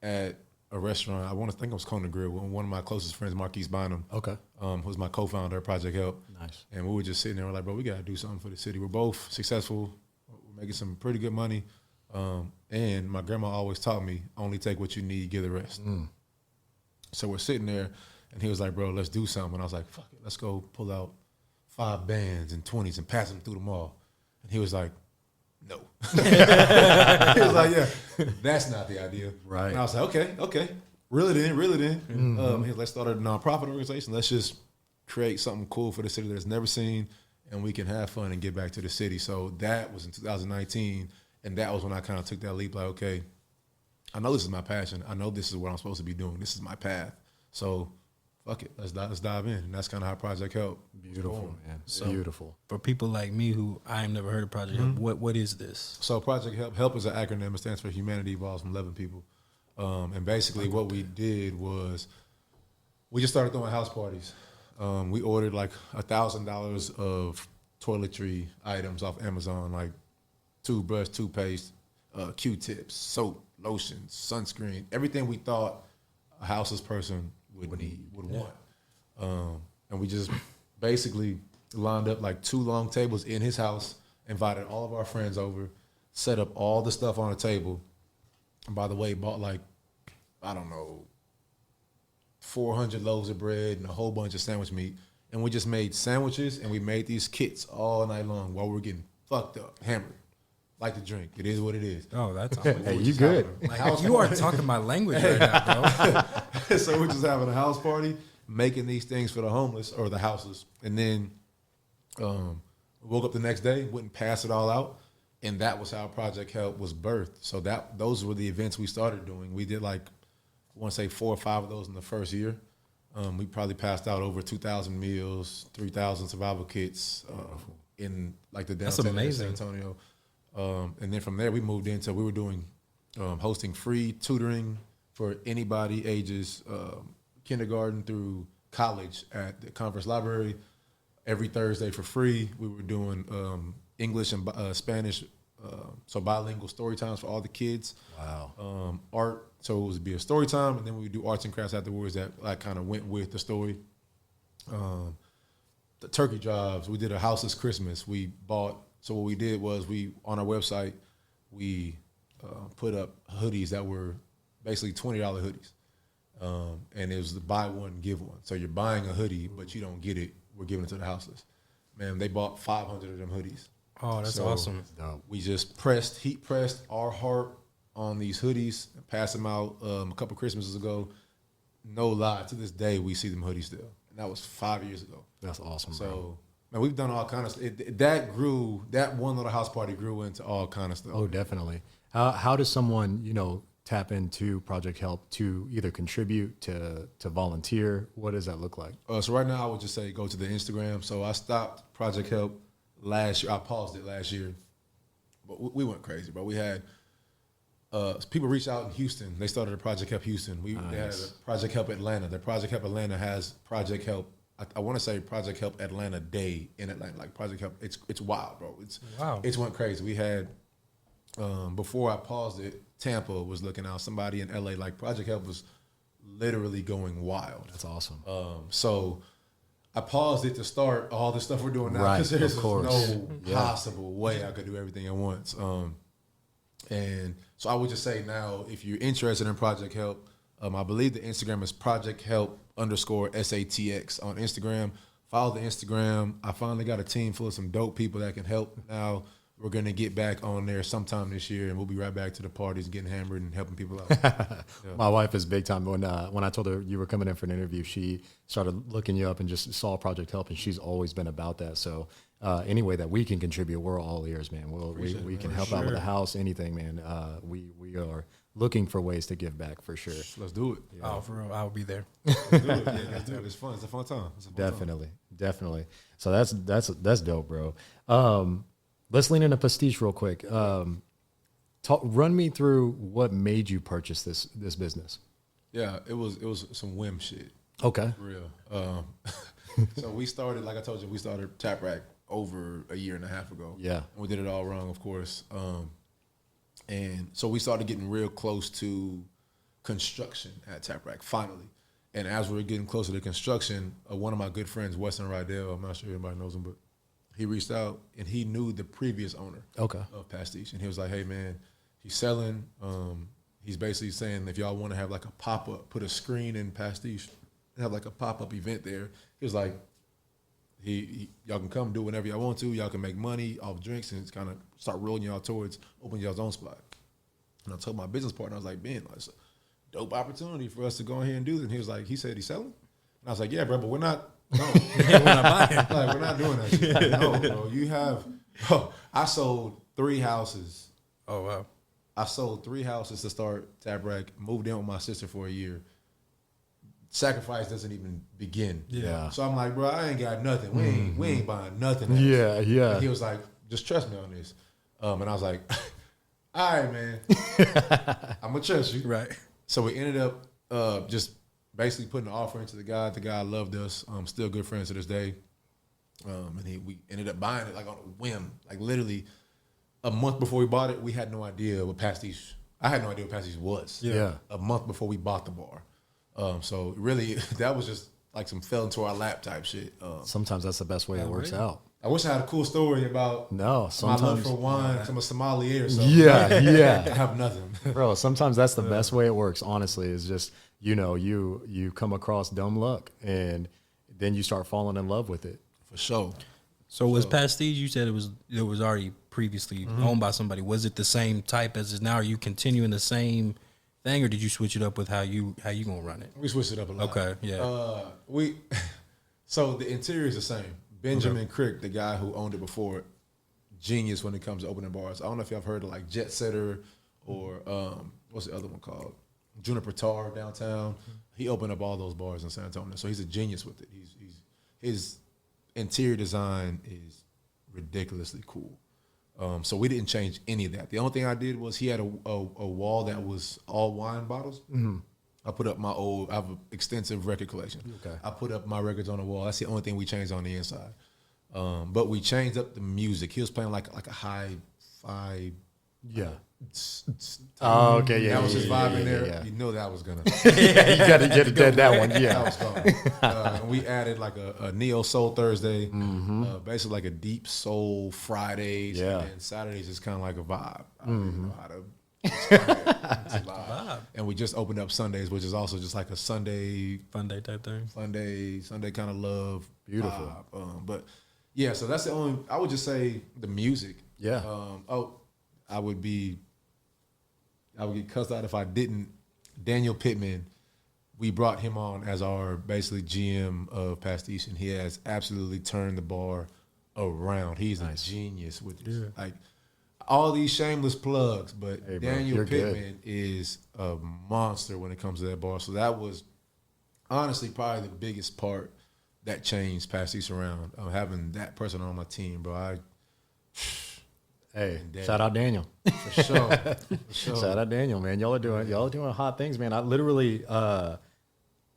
at a restaurant. I want to think it was Kona Grill. With one of my closest friends, Marquise Bynum, Okay. who's my co-founder of Project Help. Nice. And we were just sitting there. We're like, bro, we gotta do something for the city. We're both successful. We're making some pretty good money. And my grandma always taught me, only take what you need, give the rest. So we're sitting there. And he was like, bro, let's do something. And I was like, fuck it, let's go pull out 5 bands and 20s and pass them through the mall. And he was like, no. He was like, yeah, that's not the idea. Right. And I was like, okay. Reel it in. Let's start a nonprofit organization. Let's just create something cool for the city that's never seen, and we can have fun and get back to the city. So that was in 2019, and that was when I kind of took that leap, like, okay, I know this is my passion. I know this is what I'm supposed to be doing. This is my path. So fuck it, let's dive in. And that's kind of how Project Help. Beautiful, man. So- Beautiful. For people like me who I have never heard of Project Help, what is this? So Project Help is an acronym. It stands for Humanity Evolves from Loving People. And basically what we did was we just started throwing house parties. We ordered like $1,000 of toiletry items off Amazon, like toothbrush, toothpaste, Q-tips, soap, lotions, sunscreen, everything we thought a houseless person would want. And we just basically lined up like 2 long tables in his house, invited all of our friends over, set up all the stuff on the table. And by the way, bought like, I don't know, 400 loaves of bread and a whole bunch of sandwich meat. And we just made sandwiches and we made these kits all night long while we were getting fucked up, hammered. Like to drink. It is what it is. Oh, that's Hey, you good? like you are talking my language right now, bro. So we're just having a house party, making these things for the homeless or the houseless. And then woke up the next day, went and passed it all out. And that was how Project Help was birthed. So those were the events we started doing. We did like, I want to say 4 or 5 of those in the first year. We probably passed out over 2,000 meals, 3,000 survival kits in like the downtown area of San Antonio. And then from there, we moved into, we were doing hosting free tutoring for anybody ages kindergarten through college at the conference library every Thursday for free. We were doing English and Spanish, so bilingual story times for all the kids. Wow. Art, so it would be a story time, and then we would do arts and crafts afterwards that like kind of went with the story. The turkey drives, we did a houseless Christmas. We bought, so what we did was on our website, we put up hoodies that were basically $20 hoodies. And it was the buy one, give one. So you're buying a hoodie, but you don't get it. We're giving it to the houseless. Man, they bought 500 of them hoodies. Oh, that's awesome. We just heat pressed our heart on these hoodies, and passed them out a couple Christmases ago. No lie, to this day, we see them hoodies still. And that was 5 years ago. That's awesome, So, bro. man, we've done all kind of stuff. That grew, that one little house party grew into all kind of stuff. Oh, definitely. How does someone, tap into Project Help to either contribute, to volunteer? What does that look like? So right now, I would just say go to the Instagram. So I stopped Project Help last year. I paused it last year. But we went crazy, bro. We had people reach out in Houston. They started a Project Help Houston. They had a Project Help Atlanta. The Project Help Atlanta has Project Help. I want to say Project Help Atlanta Day in Atlanta. Like Project Help, it's wild, bro. It's went crazy. We had before I paused it, Tampa was looking out. Somebody in LA, like Project Help was literally going wild. That's awesome. So I paused it to start all the stuff we're doing now Right, because there's of course. no possible way I could do everything at once. And so I would just say now, if you're interested in Project Help, I believe the Instagram is Project Help _SATX on Instagram. Follow the Instagram. I finally got a team full of some dope people that can help now. We're going to get back on there sometime this year, and we'll be right back to the parties, getting hammered and helping people out. My wife is big time. When I told her you were coming in for an interview, she started looking you up and just saw Project Help, and she's always been about that. So any way that we can contribute, we're all ears, man. We can help out with the house, anything, man. We are looking for ways to give back for sure. Let's do it. Yeah. Oh, for real, I'll be there. Let's do it. Yeah, let's do it. It's fun. It's a fun time. Definitely. So that's dope, bro. Let's lean into Pastiche real quick. Run me through what made you purchase this business. Yeah, it was some whim shit. Okay. For real. So we started, like I told you, we started Tap Rack over a year and a half ago. Yeah. And we did it all wrong, of course. And so we started getting real close to construction at Tap Rack, finally. And as we were getting closer to construction, one of my good friends, Weston Rydell, I'm not sure anybody knows him, but he reached out and he knew the previous owner of Pastiche. And he was like, hey, man, he's selling. He's basically saying if y'all want to have like a pop-up, put a screen in Pastiche and have like a pop-up event there. He was like, y'all can come do whenever y'all want to. Y'all can make money off drinks and kind of start rolling y'all towards opening y'all's own spot. And I told my business partner, I was like, Ben, it's a dope opportunity for us to go ahead and do this. And he said he's selling? And I was like, yeah, bro, but we're not. No, we're not buying. Like, we're not doing that shit. No, bro. I sold 3 houses. Oh, wow. I sold 3 houses to start Tap Rack, moved in with my sister for a year. Sacrifice doesn't even begin. Yeah. So I'm like, bro, I ain't got nothing. We ain't buying nothing else. Yeah. And he was like, just trust me on this. And I was like, all right, man. I'm going to trust you. Right. So we ended up just basically putting an offer into the guy. The guy loved us. Still good friends to this day. And we ended up buying it like on a whim. Like literally a month before we bought it, we had no idea what Pastiche. I had no idea what Pastiche was. Yeah. A month before we bought the bar. So really, that was just like some fell into our lap type shit. Sometimes that's the best way it works out. I wish I had a cool story about my love for wine. I'm a sommelier or something. Yeah. I have nothing. Bro, sometimes that's the best way it works, honestly, is just, you come across dumb luck and then you start falling in love with it. For sure. So was Pastiche, you said it was already previously owned by somebody. Was it the same type as is now? Are you continuing the same thing, or did you switch it up with how you gonna run it? We switched it up a lot. Okay, yeah. So the interior is the same. Benjamin Crick, the guy who owned it before, genius when it comes to opening bars. I don't know if y'all have heard of like Jet Setter or what's the other one called? Juniper Tar downtown. He opened up all those bars in San Antonio. So he's a genius with it. His interior design is ridiculously cool. So we didn't change any of that. The only thing I did was he had a wall that was all wine bottles. Mm-hmm. I put up I have an extensive record collection. Okay. I put up my records on the wall. That's the only thing we changed on the inside. But we changed up the music. He was playing like a hi-fi. Yeah. Oh, okay, yeah. That was his vibe in there. Yeah. You know that was gonna. Yeah, you got to get that one. Yeah. That was gone. And we added like a neo soul Thursday, basically like a deep soul Fridays, and Saturdays is kind of like a vibe. I don't even know how to. It's a vibe. And we just opened up Sundays, which is also just like a Sunday fun day type thing. Sunday kind of love. Beautiful. Vibe. But yeah, so that's the only. I would just say the music. Yeah. I would get cussed out if I didn't. Daniel Pittman, we brought him on as our basically GM of Pastiche, and he has absolutely turned the bar around. He's a genius with this. Like all these shameless plugs, but hey, bro, Daniel Pittman is a monster when it comes to that bar. So that was honestly probably the biggest part that changed Pastiche around. Having that person on my team, bro. Hey, shout out Daniel. For sure. Shout out Daniel, man. Y'all are doing hot things, man. I literally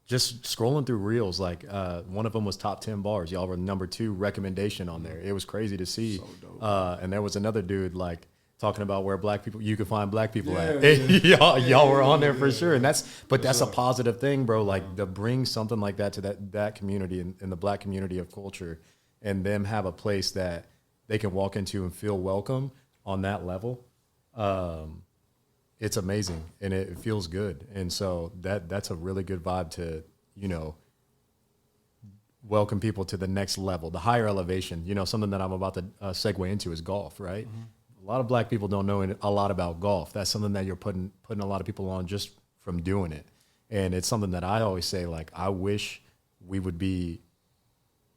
just scrolling through reels, like one of them was top 10 bars. Y'all were number 2 recommendation on there. It was crazy to see. So dope. And there was another dude like talking about where you can find black people at. Y'all were on there for sure. And that's a positive thing, bro. Like to bring something like that to that community in the black community of culture, and them have a place that they can walk into and feel welcome on that level. It's amazing and it feels good. And so that's a really good vibe to, welcome people to the next level, the higher elevation. Something that I'm about to segue into is golf, right? Mm-hmm. A lot of black people don't know a lot about golf. That's something that you're putting a lot of people on just from doing it. And it's something that I always say, like, I wish we would be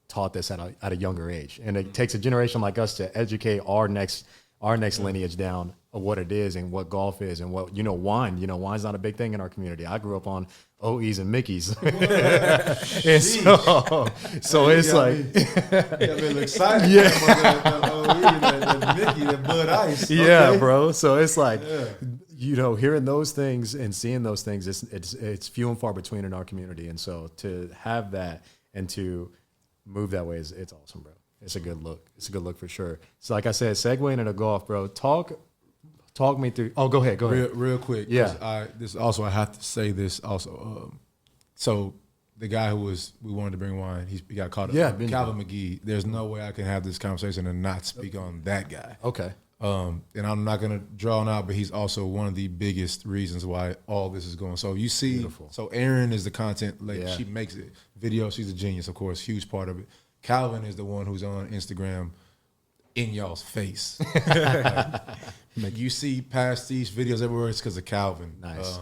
taught this at a younger age, and it takes a generation like us to educate our next lineage down of what it is and what golf is and what wine. Wine's not a big thing in our community. I grew up on OEs and Mickeys, and so it's like got a little excited. Yeah, that Mickey, that Bud Ice. Okay. Yeah, bro. So it's like hearing those things and seeing those things, it's few and far between in our community, and so to have that and to move that way it's awesome, bro. It's a good look. It's a good look for sure. So like I said, segueing into golf, bro. Talk me through. Oh, go ahead. Real quick. Yeah. I have to say this also. So the guy we wanted to bring wine, he got caught up. Yeah, Calvin McGee. There's no way I can have this conversation and not speak on that guy. Okay. And I'm not gonna draw him out, but he's also one of the biggest reasons why all this is going. So you see, Beautiful. So Erin is the content lady. Yeah. She makes it. Video, she's a genius, of course, huge part of it. Calvin is the one who's on Instagram in y'all's face. Like you see Pastiche videos everywhere, it's because of Calvin. Nice.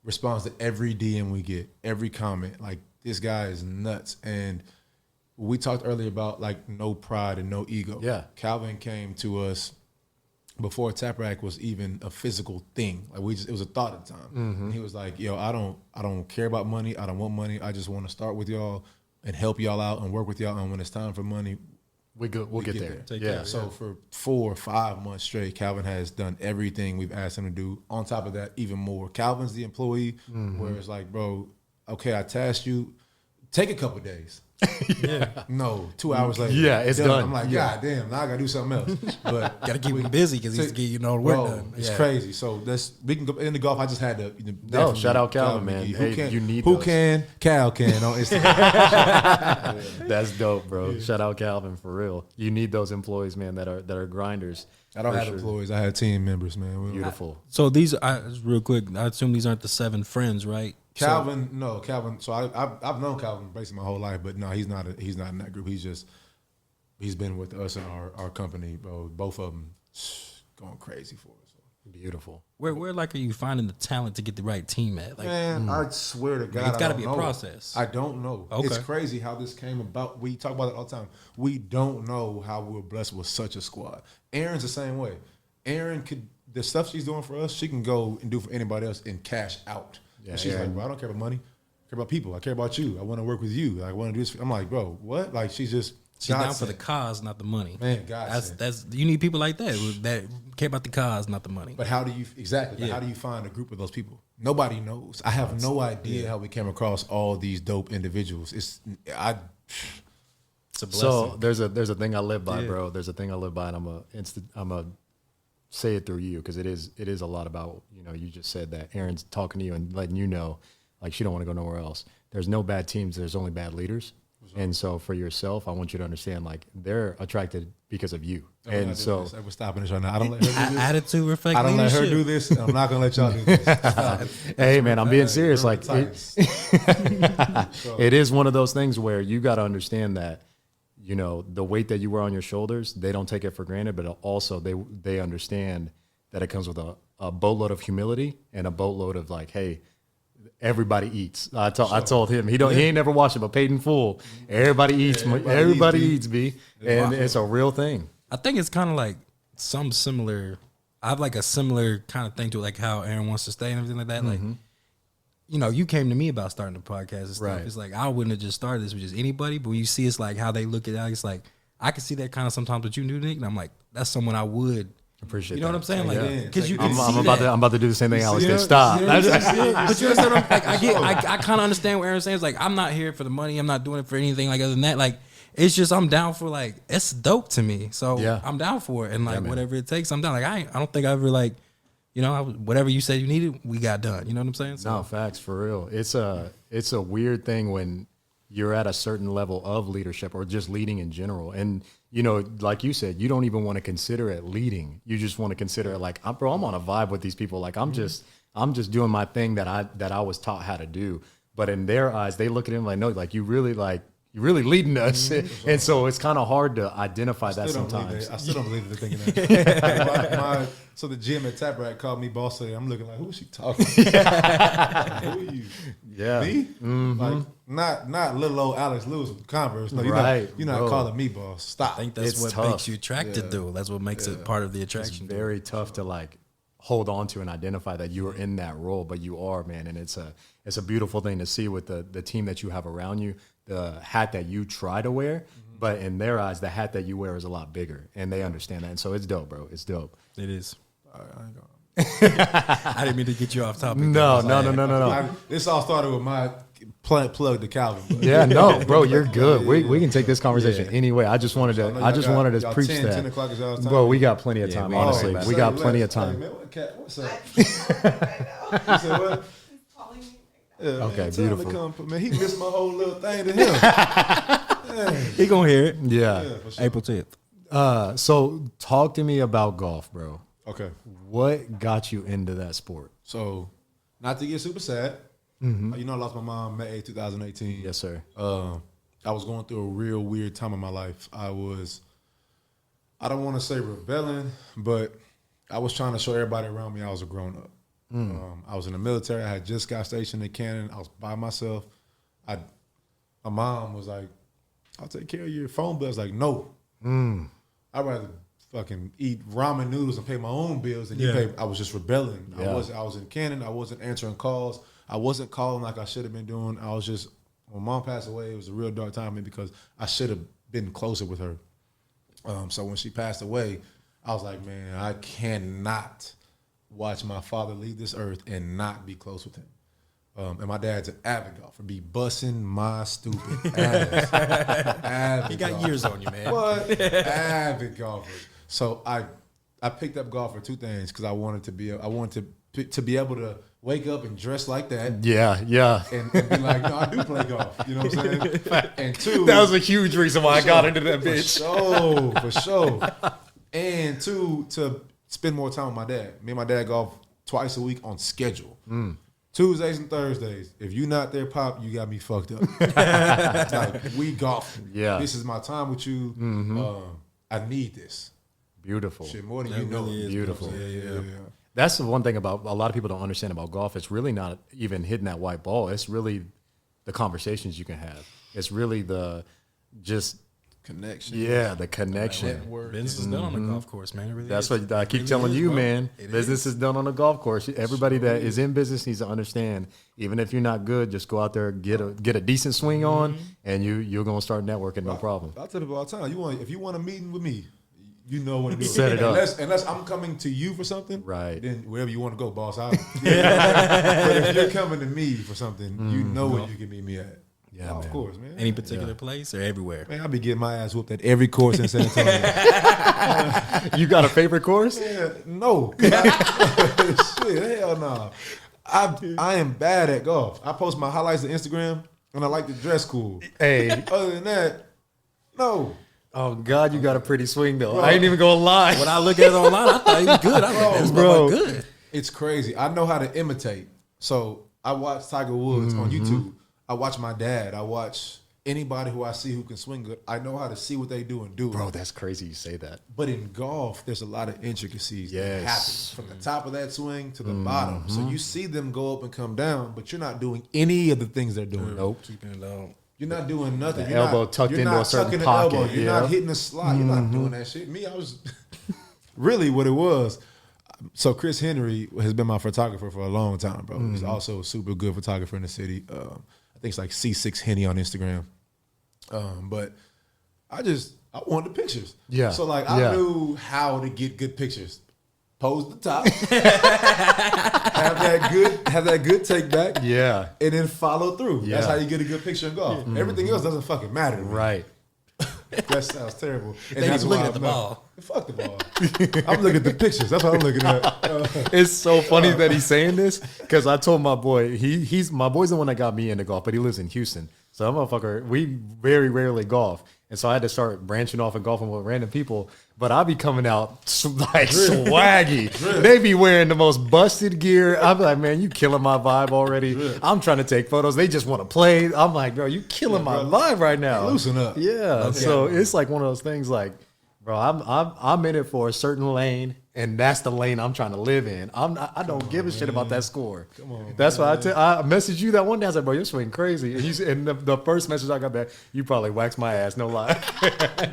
Responds to every DM we get, every comment. Like, this guy is nuts. And we talked earlier about like no pride and no ego. Yeah. Calvin came to us before Tap Rack was even a physical thing. Like it was a thought at the time. Mm-hmm. He was like, yo, I don't care about money. I don't want money. I just want to start with y'all and help y'all out and work with y'all. And when it's time for money, we'll get there. Take yeah. care. So for 4 or 5 months straight, Calvin has done everything we've asked him to do. On top of that, even more. Calvin's the employee, where it's like, bro, okay, I tasked you. Take a couple days. Yeah. No, 2 hours later. Yeah, it's done. I'm like, God damn, now I gotta do something else. But Got to keep him busy because he's getting the work done. It's crazy. So we can go in the golf. I just had to. No, shout out Calvin, man. McGee. You need who those. can? Cal can on Instagram. That's dope, bro. Shout out Calvin for real. You need those employees, man, that are grinders. I don't For have sure. employees. I had team members, man. Beautiful. So these, real quick, I assume these aren't the 7 friends, right? Calvin, no, Calvin. So I've known Calvin basically my whole life, but no, he's not in that group. He's been with us and our company, bro. Both of them going crazy for us. Beautiful. Where are you finding the talent to get the right team at? Like, Man, I swear to God, it's got to I be a don't know. process. I don't know. Okay. It's crazy how this came about. We talk about it all the time. We don't know how we were blessed with such a squad. Erin's the same way. Erin the stuff she's doing for us, she can go and do for anybody else and cash out. Yeah, And she's like, bro, I don't care about money. I care about people. I care about you. I want to work with you. I want to do this. I'm like, bro, what? Like, she's down for the cause, not the money. Man, God, that's you need people like that care about the cause, not the money. But how do you how do you find a group of those people? Nobody knows. I have no idea how we came across all these dope individuals. It's a blessing. So there's a thing I live by, bro. There's a thing I live by, and I'm a say it through you, because it is a lot about, you just said that Erin's talking to you and letting you know, like, she don't want to go nowhere else. There's no bad teams. There's only bad leaders. And so for yourself, I want you to understand, like, they're attracted because of you. And so we're stopping this right now. I don't let her do this. Attitude reflect. I don't leadership. let her do this. And I'm not gonna let y'all do this. hey, man, I'm being serious. Like, it is one of those things where you got to understand that, the weight that you wear on your shoulders, they don't take it for granted, but also they understand that it comes with a boatload of humility and a boatload of, like, hey, everybody eats. I told him he ain't never watched it, but paid in full. Everybody eats. Everybody eats, B. And it's a real thing. I think it's kind of like some similar. I have like a similar kind of thing to like how Aaron wants to stay and everything like that. Mm-hmm. Like, you came to me about starting a podcast and stuff. Right. It's like I wouldn't have just started this with just anybody, but when you see it's like how they look at it, it's like I can see that kind of sometimes what you do, Nick, and I'm like, that's someone I would. Appreciate. You know what I'm saying? Like, because you can I'm about to do the same thing. Alex did. Stop. But you understand? Like, I kind of understand what Aaron's saying. It's like I'm not here for the money. I'm not doing it for anything like other than that. Like, it's just I'm down for, like, it's dope to me. So I'm down for it, and like whatever it takes, I'm down. Like I don't think I ever like, whatever you said you needed, we got done. You know what I'm saying? So, no, facts, for real. It's a weird thing when you're at a certain level of leadership or just leading in general. And, like you said, you don't even want to consider it leading. You just want to consider it like, I'm on a vibe with these people. Like, I'm just doing my thing that I was taught how to do. But in their eyes, they look at him like, no, like, you're really leading us. And so it's kind of hard to identify that sometimes. I still don't believe they're thinking that. So the gym at Tap Rack called me boss today. I'm looking like, who is she talking to? Who are you? Yeah. Me? Mm-hmm. Like, not little old Alex Lewis with Converse. No, you're not calling me boss. Stop. I think that's what tough. makes you attracted, though. That's what makes it part of the attraction. It's very tough to, like, hold on to and identify that you are in that role, but you are, man. And it's a beautiful thing to see with the team that you have around you, the hat that you try to wear, but in their eyes, the hat that you wear is a lot bigger, and they understand that. And so it's dope, bro. It's dope. It is. I didn't mean to get you off topic. No. This all started with my plug to Calvin. But. Yeah, no, bro, you're good. We can take this conversation anyway. I just wanted to preach 10 o'clock is y'all's time. Bro, we got plenty of time. we Honestly, we got plenty of time. Man, what's up? You said what? Yeah, Okay, man, tell him to beautiful. come, man, he missed my whole little thing to him. He gonna hear it. Yeah. For sure. April 10th. So talk to me about golf, bro. Okay. What got you into that sport? So, not to get super sad, I lost my mom May 8, 2018. Yes, sir. I was going through a real weird time in my life. I don't want to say rebelling, but I was trying to show everybody around me I was a grown up. I was in the military. I had just got stationed in Canada. I was by myself. My mom was like, I'll take care of your phone bill. I was like, no. I'd rather fucking eat ramen noodles and pay my own bills than you pay. I was just rebelling. Yeah. I was in Canada. I wasn't answering calls. I wasn't calling like I should have been doing. I was just, when mom passed away, it was a real dark time for me because I should have been closer with her. So when she passed away, I was like, man, I cannot watch my father leave this earth and not be close with him. And my dad's an avid golfer. Be busting my stupid ass. Avid He got golfer. years on you, man. What? Avid golfer. So I picked up golf for two things because I wanted to be able to wake up and dress like that. Yeah. And be like, no, I do play golf. You know what I'm saying? And two, That was a huge reason why I got into that bitch. For sure. And two, to spend more time with my dad. Me and my dad golf twice a week on schedule. Tuesdays and Thursdays. If you're not there, Pop, you got me fucked up. Like, we golfing. Yeah. This is my time with you. I need this. Beautiful. Shit, more than you know. really is Beautiful. Yeah. That's the one thing about a lot of people don't understand about golf. It's really not even hitting that white ball. It's really the conversations you can have. It's really the just Connection. Yeah, the connection. Business is done on the golf course, man. It really That's is. what I keep It telling really you, is, bro. man. It Business is done on a golf course. Everybody that is in business needs to understand. Even if you're not good, just go out there, get a decent swing on, and you're gonna start networking, no problem. I tell people all the time, if you want a meeting with me, you know what to do. Set it up. Unless I'm coming to you for something, Right. Then wherever you want to go, boss. But if you're coming to me for something, you know where you can meet me at. Yeah, of man. course, man. Any particular place or everywhere? Man, I be getting my ass whooped at every course in San Antonio. You got a favorite course? Yeah, no. Shit, hell no. I am bad at golf. I post my highlights on Instagram, and I like to dress cool. Hey, Other than that, no. oh God, you got a pretty swing though. I ain't even gonna lie. When I look at it online, I thought he was good. I was like, this Bro. bro good. It's crazy. I know how to imitate. So I watch Tiger Woods on YouTube. I watch my dad. I watch anybody who I see who can swing good. I know how to see what they do and do it. Bro, that's crazy you say that. But in golf, there's a lot of intricacies that Yes. happen from the top of that swing to the bottom. So you see them go up and come down, but you're not doing any of the things they're doing. Nope. Keeping it low. You're not doing nothing. The You're elbow not, tucked you're into not a certain tucking the pocket, elbow. You're yeah. not hitting the slot. You're not doing that shit. Me, I was really what it was. So Chris Henry has been my photographer for a long time, bro. He's also a super good photographer in the city. I think it's like C6 Henny on Instagram. But I wanted the pictures. Yeah. So like Yeah. I knew how to get good pictures. Pose the top. have that good take back. Yeah. And then follow through. Yeah. That's how you get a good picture in golf. Everything else doesn't fucking matter. to me. Right. That sounds terrible. And Then that's you look why at the I'm not- ball. Fuck the ball. I'm looking at the pictures. That's what I'm looking at. It's so funny that he's saying this because I told my boy he's my boy's the one that got me into golf, but he lives in Houston. So that motherfucker, we very rarely golf, and so I had to start branching off and golfing with random people. But I be coming out like swaggy. They be wearing the most busted gear. I'm like, man, you killing my vibe already. I'm trying to take photos. They just want to play. I'm like, bro, you killing my vibe right now. Loosen up. Yeah. So it's like one of those things like, bro, I'm in it for a certain lane, and that's the lane I'm trying to live in. I don't give a shit about that score. Come on, that's why I messaged you that one day. I was like, bro, you're swinging crazy. And the first message I got back, you probably waxed my ass, no lie.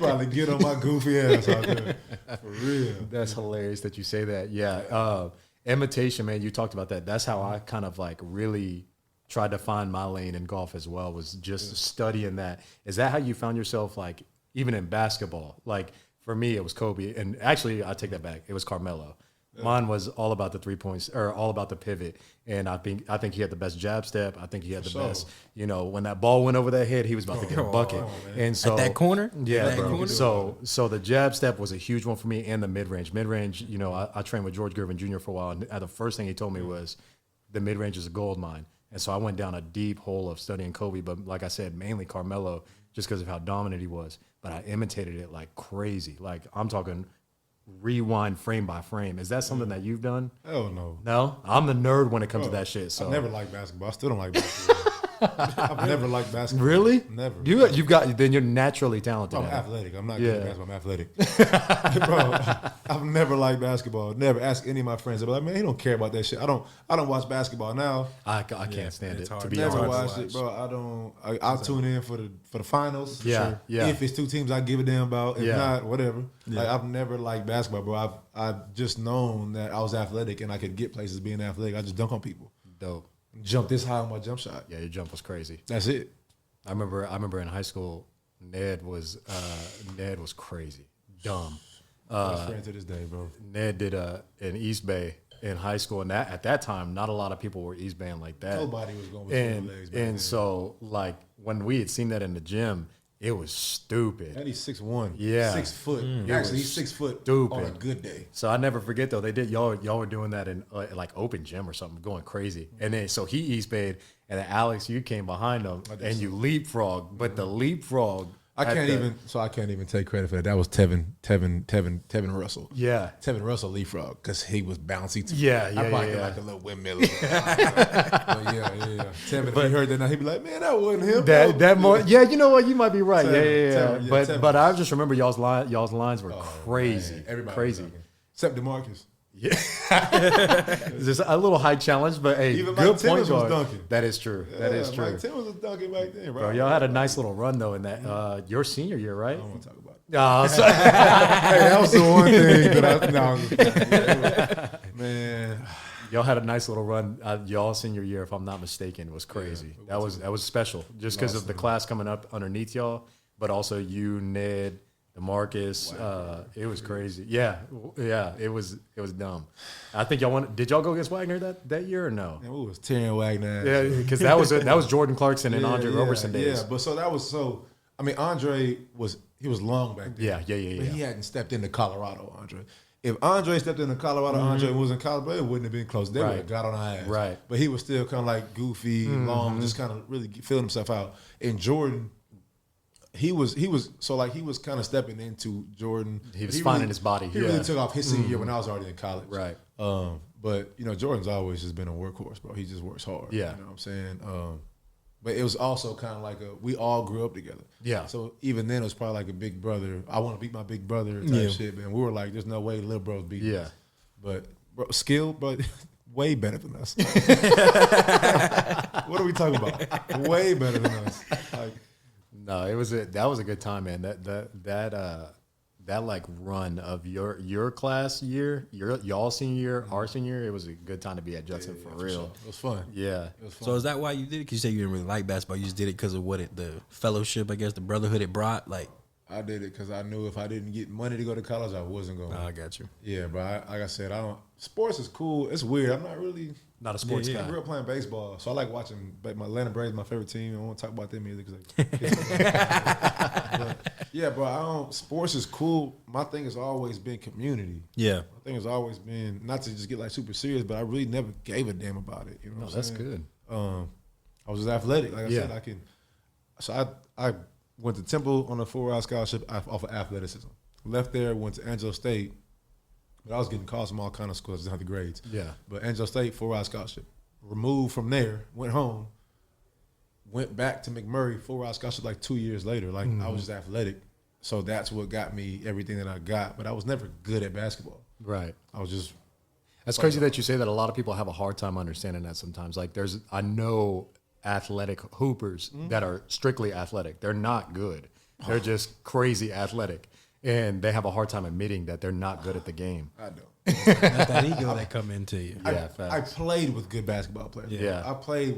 Probably get on my goofy ass out there. For real. That's hilarious that you say that. Yeah. Imitation, man, you talked about that. That's how I kind of like really tried to find my lane in golf as well, was just studying that. Is that how you found yourself, like, even in basketball? Like, for me, it was Kobe, and actually, I take that back. It was Carmelo. Mine was all about the 3 points, or all about the pivot, and I think he had the best jab step. I think he had the best. You know, when that ball went over that head, he was about to get a bucket. And so At that corner? yeah, At that bro. corner? So the jab step was a huge one for me, and the mid range. Mid range, you know, I trained with George Gervin Jr. for a while, and the first thing he told me was the mid range is a gold mine. And so I went down a deep hole of studying Kobe, but like I said, mainly Carmelo, just because of how dominant he was. But I imitated it like crazy. Like, I'm talking rewind frame by frame. Is that something that you've done? Hell no. No? I'm the nerd when it comes to that shit. So I never liked basketball. I still don't like basketball. I've never liked basketball. Really? Never. You've got, then you're naturally talented. I'm at it. athletic. I'm not Yeah. good at basketball. I'm athletic. Bro, I've never liked basketball. Never. Ask any of my friends. They're like, man, he don't care about that shit. I don't watch basketball now. I can't stand it, hard. to be Never honest. watched it, bro. I'll tune in for the finals. Yeah, Sure. yeah. If it's two teams I give a damn about. If Yeah. not, whatever. Like, I've never liked basketball, bro. I've just known that I was athletic and I could get places being athletic. I just dunk on people. Dope. Jump this high on my jump shot. Yeah, your jump was crazy. That's it. I remember in high school, Ned was crazy, dumb. Best friend to this day, bro. Ned did an East Bay in high school, and at that time, not a lot of people were East Baying like that. Nobody was going between and the legs back then. and so like when we had seen that in the gym, it was stupid. And he's 6'1". Yeah. 6 foot. It Actually, was he's 6 foot stupid. on a good day. So I never forget though. They did y'all were doing that in like open gym or something, going crazy. And then so he East Bayed, and then Alex, you came behind him and you leapfrog. But the leapfrog, I can't even take credit for that. That was Tevin Russell. Yeah. Tevin Russell leapfrog because he was bouncy too. Yeah, I probably did like a little windmill. But yeah. Tevin, if he heard that now, he'd be like, man, that wasn't him. bro." That more, yeah, you know what? You might be right. Tevin, Yeah. Tevin. But I just remember y'all's lines were crazy. Man, everybody crazy. was talking. Except DeMarcus. Yeah. Just a little height challenge, but hey, Even good Mike Timmons point was guard. dunking. That is true. That is true. Mike Timmons was dunking back then, Bro, y'all had a nice little run though in that your senior year, right? I don't want to talk about it. Hey, That was the one thing that man. y'all had a nice little run. Y'all senior year, if I'm not mistaken, was crazy. Yeah, that was special, just because of the class coming up underneath y'all, but also you, Ned, DeMarcus. It was crazy. Yeah, it was dumb. I think y'all did y'all go against Wagner that year or no? Man, we was tearing Wagner. Yeah, because that was Jordan Clarkson and Andre Roberson days. Yeah, but so that was so. I mean, Andre was long back then. Yeah. But he hadn't stepped into Colorado, Andre. If Andre stepped into Colorado, Andre was in college, it wouldn't have been close. They would have got on our ass. Right. But he was still kind of like goofy, long, just kind of really feeling himself out. And Jordan, he was kind of stepping into Jordan. He was finding his body. He really took off his senior year when I was already in college. Right. But Jordan's always just been a workhorse, bro. He just works hard. Yeah. You know what I'm saying? But it was also kind of like we all grew up together. Yeah. So even then, it was probably like a big brother. I want to beat my big brother type shit, man. We were like, there's no way little bros beat us. But skill, but way better than us. What are we talking about? Way better than us. Like, No, that was a good time, man. That like run of your class year, y'all senior year, our senior year, it was a good time to be at Judson for real. sure. It was fun. Yeah. It was fun. So is that why you did it? Because you said you didn't really like basketball. You just did it because of the fellowship, I guess, the brotherhood it brought. Like, I did it because I knew if I didn't get money to go to college, I wasn't going. I got you. Yeah, bro. Like I said, sports is cool. It's weird. I'm not really. Not a sports I guy. grew up playing baseball, so I like watching. But my Atlanta Braves, my favorite team. I don't want to talk about them either because. Yeah, bro. Sports is cool. My thing has always been community. Yeah. My thing has always been not to just get like super serious, but I really never gave a damn about it. You know, what I'm that's saying? good. I was just athletic. Like I said, I can. So I went to Temple on a 4-hour scholarship off of athleticism. Left there, went to Angelo State. But I was getting calls from all kind of schools. I didn't have the grades. Yeah. But Angelo State, 4-hour scholarship. Removed from there, went home, went back to McMurray, 4-hour scholarship like 2 years later. Like, I was just athletic. So that's what got me everything that I got. But I was never good at basketball. Right. I was just. That's crazy that you say that. A lot of people have a hard time understanding that sometimes. Like I know athletic hoopers that are strictly athletic. They're not good. They're just crazy athletic. And they have a hard time admitting that they're not good at the game. I know. Not that ego that come into you. Yeah, I facts. played with good basketball players. Yeah. I played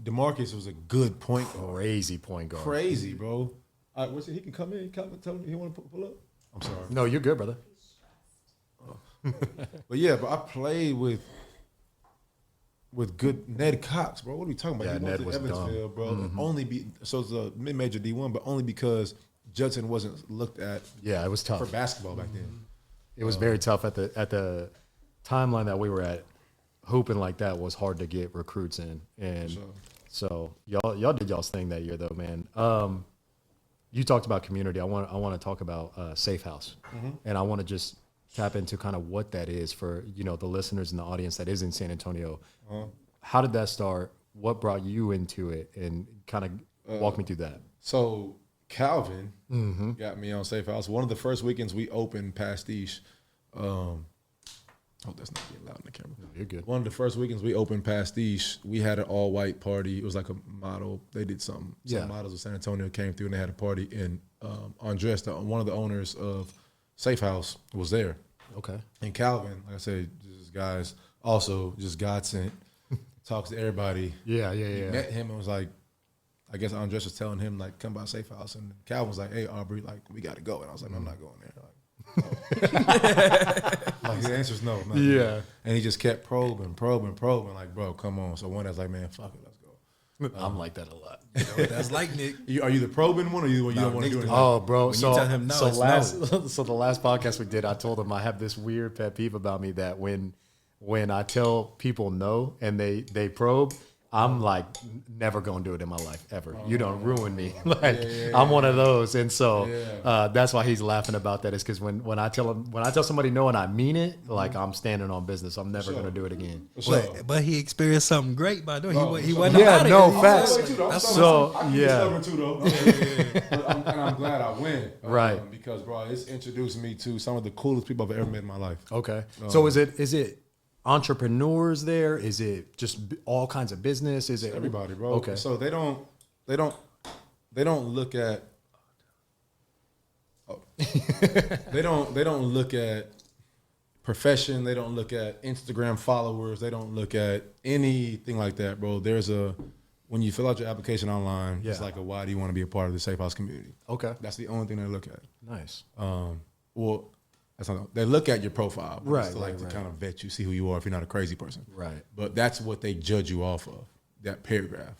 DeMarcus was a good point guard. Crazy point guard. Crazy, bro. What's it? He can come in. Tell him he want to pull up. I'm sorry. No, you're good, brother. But yeah, but I played with good Ned Cox, bro. What are we talking about? Yeah, He went Ned to was Evansville, bro. So it's a mid-major D1, but only because Judson wasn't looked at Yeah, it was tough. for basketball back then. It was very tough at the timeline that we were at. Hooping like that was hard to get recruits in, and Sure. so y'all did y'all's thing that year, though, man. You talked about community. I want to talk about Safe House, and I want to just tap into kind of what that is for the listeners and the audience that is in San Antonio. How did that start? What brought you into it, and kind of walk me through that. So Calvin got me on Safe House. One of the first weekends we opened Pastiche. Hope that's not getting loud in the camera. No, you're good. One of the first weekends we opened Pastiche, we had an all-white party. It was like a model. They did something. Some models of San Antonio came through and they had a party. And Andres, one of the owners of Safe House, was there. Okay. And Calvin, like I said, just guys, also just God sent, talks to everybody. Yeah. Met him and was like, I guess Andres was telling him, like, come by Safe House. And Calvin was like, hey, Aubrey, like, we got to go. And I was like, no, I'm not going there. Like, like the answer's no. I'm not going there. And he just kept probing. Like, bro, come on. So one that's like, man, fuck it, let's go. I'm like that a lot. That's like Nick. Are you the probing one or you the one you don't want to do anything? Oh, bro. When you tell him no, it's so the last podcast we did, I told him I have this weird pet peeve about me that when I tell people no and they probe, I'm like never gonna do it in my life ever. You don't ruin me. Like I'm one of those, and so that's why he's laughing about that. Is because when I tell somebody no and I mean it, like I'm standing on business. I'm never gonna do it again. But he experienced something great by doing. He wasn't Yeah, about no it. facts. So I can yeah, be stubborn too, though. And I'm glad I went. Right. Because, bro, it's introduced me to some of the coolest people I've ever met in my life. okay. So is it entrepreneurs there? Is it just all kinds of business? Is it Everybody, bro. Okay. So they don't look at. They don't look at profession. They don't look at Instagram followers. They don't look at anything like that, bro. When you fill out your application online, it's like why do you want to be a part of the Safe House community? Okay. That's the only thing they look at. Nice. Well, that's not, they look at your profile, but it's Right, to right. kind of vet you, see who you are if you're not a crazy person. Right. But that's what they judge you off of, that paragraph.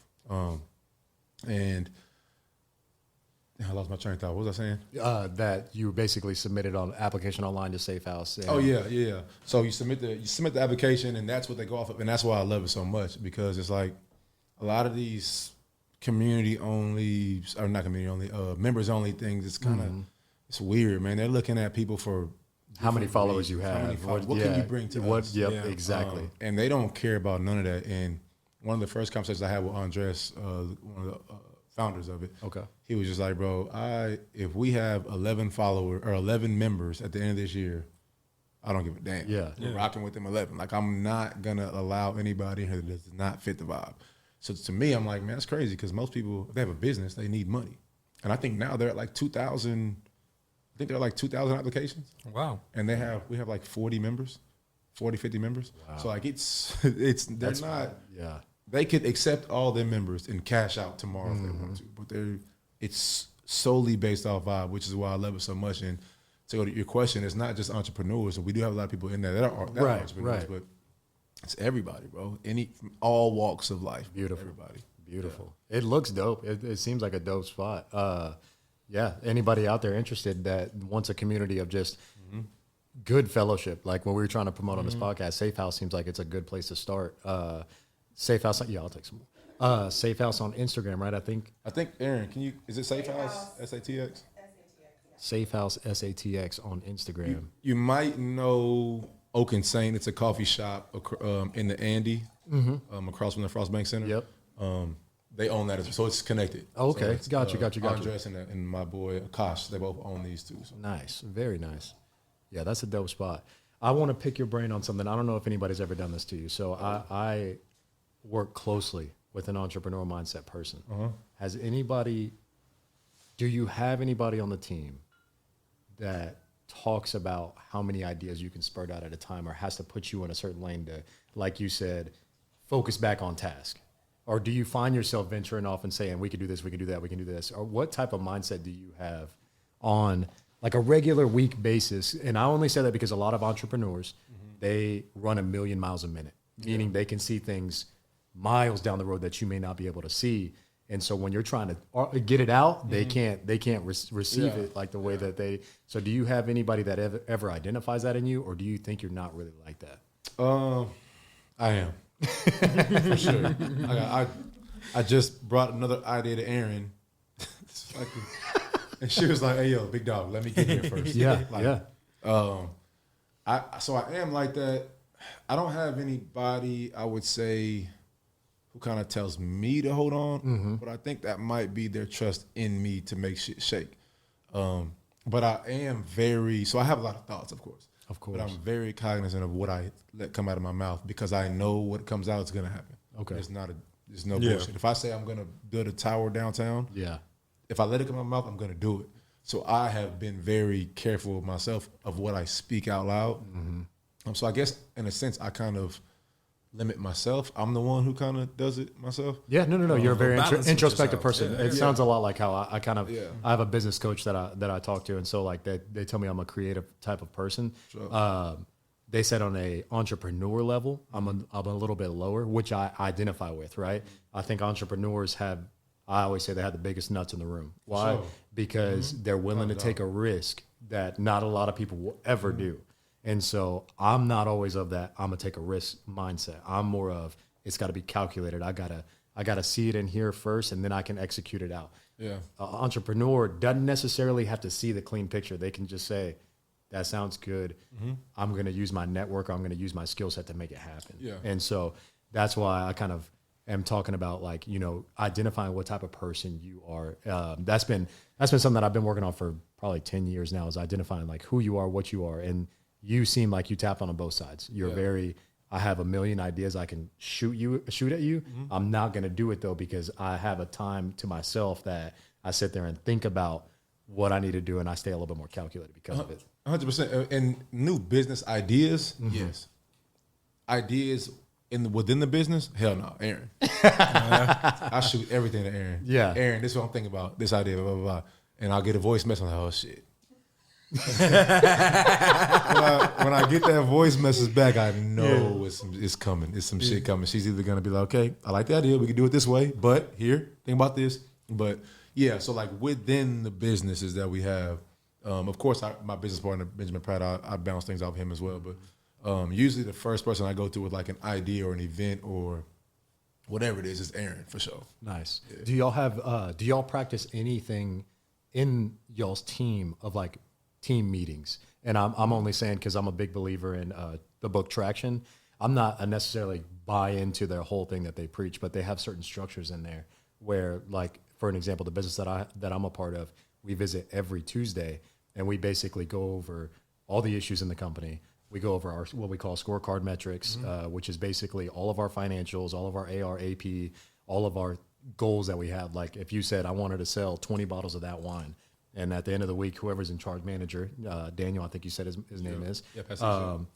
And I lost my train of thought. What was I saying? That you basically submitted on application online to Safe House. And Oh yeah. So you submit the application, and that's what they go off of, and that's why I love it so much, because it's like a lot of these community only, or not community only, members only things. It's kind of it's weird, man. They're looking at people for how many followers you how have. many what can you bring to us? Yep, exactly. And they don't care about none of that. And one of the first conversations I had with Andres, one of the founders of it, Okay. he was just like, bro, if we have 11 followers or 11 members at the end of this year, I don't give a damn. Yeah. We're rocking with them 11. Like, I'm not going to allow anybody who does not fit the vibe. So to me, I'm like, man, that's crazy, because most people, if they have a business, they need money. And I think now they're at like 2,000, I think they're like 2,000 applications. Wow. And we have like 40 members, 40, 50 members. Wow. So like Yeah. they could accept all their members and cash out tomorrow if they want to, but it's solely based off vibe, which is why I love it so much. And to go to your question, it's not just entrepreneurs. We do have a lot of people in there that are entrepreneurs, but it's everybody, bro. From all walks of life. Beautiful. Everybody. Beautiful. Yeah. It looks dope. It seems like a dope spot. Yeah. Anybody out there interested that wants a community of just good fellowship, like what we were trying to promote on this podcast, Safe House seems like it's a good place to start. Safe House. Yeah, I'll take some more. Safe House on Instagram, right? I think Aaron, is it Safe House, SATX? Safe House SATX on Instagram. You might know Oak and Saint. It's a coffee shop in the Andy, across from the Frost Bank Center. Yep. They own that, so it's connected. Okay, so it's, got you. Andres and my boy Akash, they both own these two. So. Nice, very nice. Yeah, that's a dope spot. I want to pick your brain on something. I don't know if anybody's ever done this to you. So I work closely with an entrepreneurial mindset person. Do you have anybody on the team that talks about how many ideas you can spurt out at a time, or has to put you in a certain lane to, like you said, focus back on task? Or do you find yourself venturing off and saying, we can do this, we can do that, we can do this? Or what type of mindset do you have on like a regular week basis? And I only say that because a lot of entrepreneurs, they run 1,000,000 miles a minute, meaning they can see things miles down the road that you may not be able to see. And so when you're trying to get it out, they can't receive it like the way that they. So do you have anybody that ever identifies that in you, or do you think you're not really like that? I am. For sure. I just brought another idea to Aaron. And she was like, hey, yo, big dog, let me get here first. Yeah. So I am like that. I don't have anybody, I would say, who kind of tells me to hold on, but I think that might be their trust in me to make shit shake. But I am so I have a lot of thoughts, of course. Of course. But I'm very cognizant of what I let come out of my mouth, because I know what comes out is going to happen. Okay. There's no bullshit. If I say I'm going to build a tower downtown, if I let it come out of my mouth, I'm going to do it. So I have been very careful with myself of what I speak out loud. So I guess in a sense, I kind of limit myself. I'm the one who kind of does it myself. Yeah, no. You're a very introspective person. Yeah. It sounds a lot like how I kind of. Yeah. I have a business coach that I talk to, and so like they tell me I'm a creative type of person. Sure. They said on a entrepreneur level, I'm a little bit lower, which I identify with. Right. I think entrepreneurs have. I always say they have the biggest nuts in the room. Why? Sure. Because they're willing to take a risk that not a lot of people will ever do. And so I'm not always of that I'm going to take a risk mindset. I'm more of it's got to be calculated. I gotta see it in here first, and then I can execute it out. Yeah. An entrepreneur doesn't necessarily have to see the clean picture. They can just say, that sounds good. I'm going to use my network. I'm going to use my skill set to make it happen. Yeah. And so that's why I kind of am talking about, like, you know, identifying what type of person you are. That's been something that I've been working on for probably 10 years now, is identifying like who you are, what you are. And you seem like you tap on both sides. You're I have a million ideas I can shoot at you. I'm not going to do it though, because I have a time to myself that I sit there and think about what I need to do, and I stay a little bit more calculated because of it. 100%. And new business ideas, yes. Ideas within the business, hell no, Aaron. I shoot everything to Aaron. Yeah. Aaron, this is what I'm thinking about, this idea, blah, blah, blah. And I'll get a voice message, I'm like, oh, shit. when I get that voice message back, I know it's coming. It's some shit coming. She's either going to be like, okay, I like the idea. We can do it this way, but here, think about this. But yeah, so like within the businesses that we have, of course, my business partner, Benjamin Pratt, I bounce things off him as well. But usually the first person I go to with like an idea or an event or whatever it is Aaron, for sure. Nice. Yeah. Do y'all practice anything in y'all's team of like team meetings? And I'm only saying because I'm a big believer in the book Traction. I'm not necessarily buy into their whole thing that they preach, but they have certain structures in there where, like, for an example, the business that I'm a part of, we visit every Tuesday, and we basically go over all the issues in the company. We go over our what we call scorecard metrics, which is basically all of our financials, all of our AR, AP, all of our goals that we have. Like if you said, I wanted to sell 20 bottles of that wine, and at the end of the week, whoever's in charge manager, Daniel, I think you said his name is, Pastiche.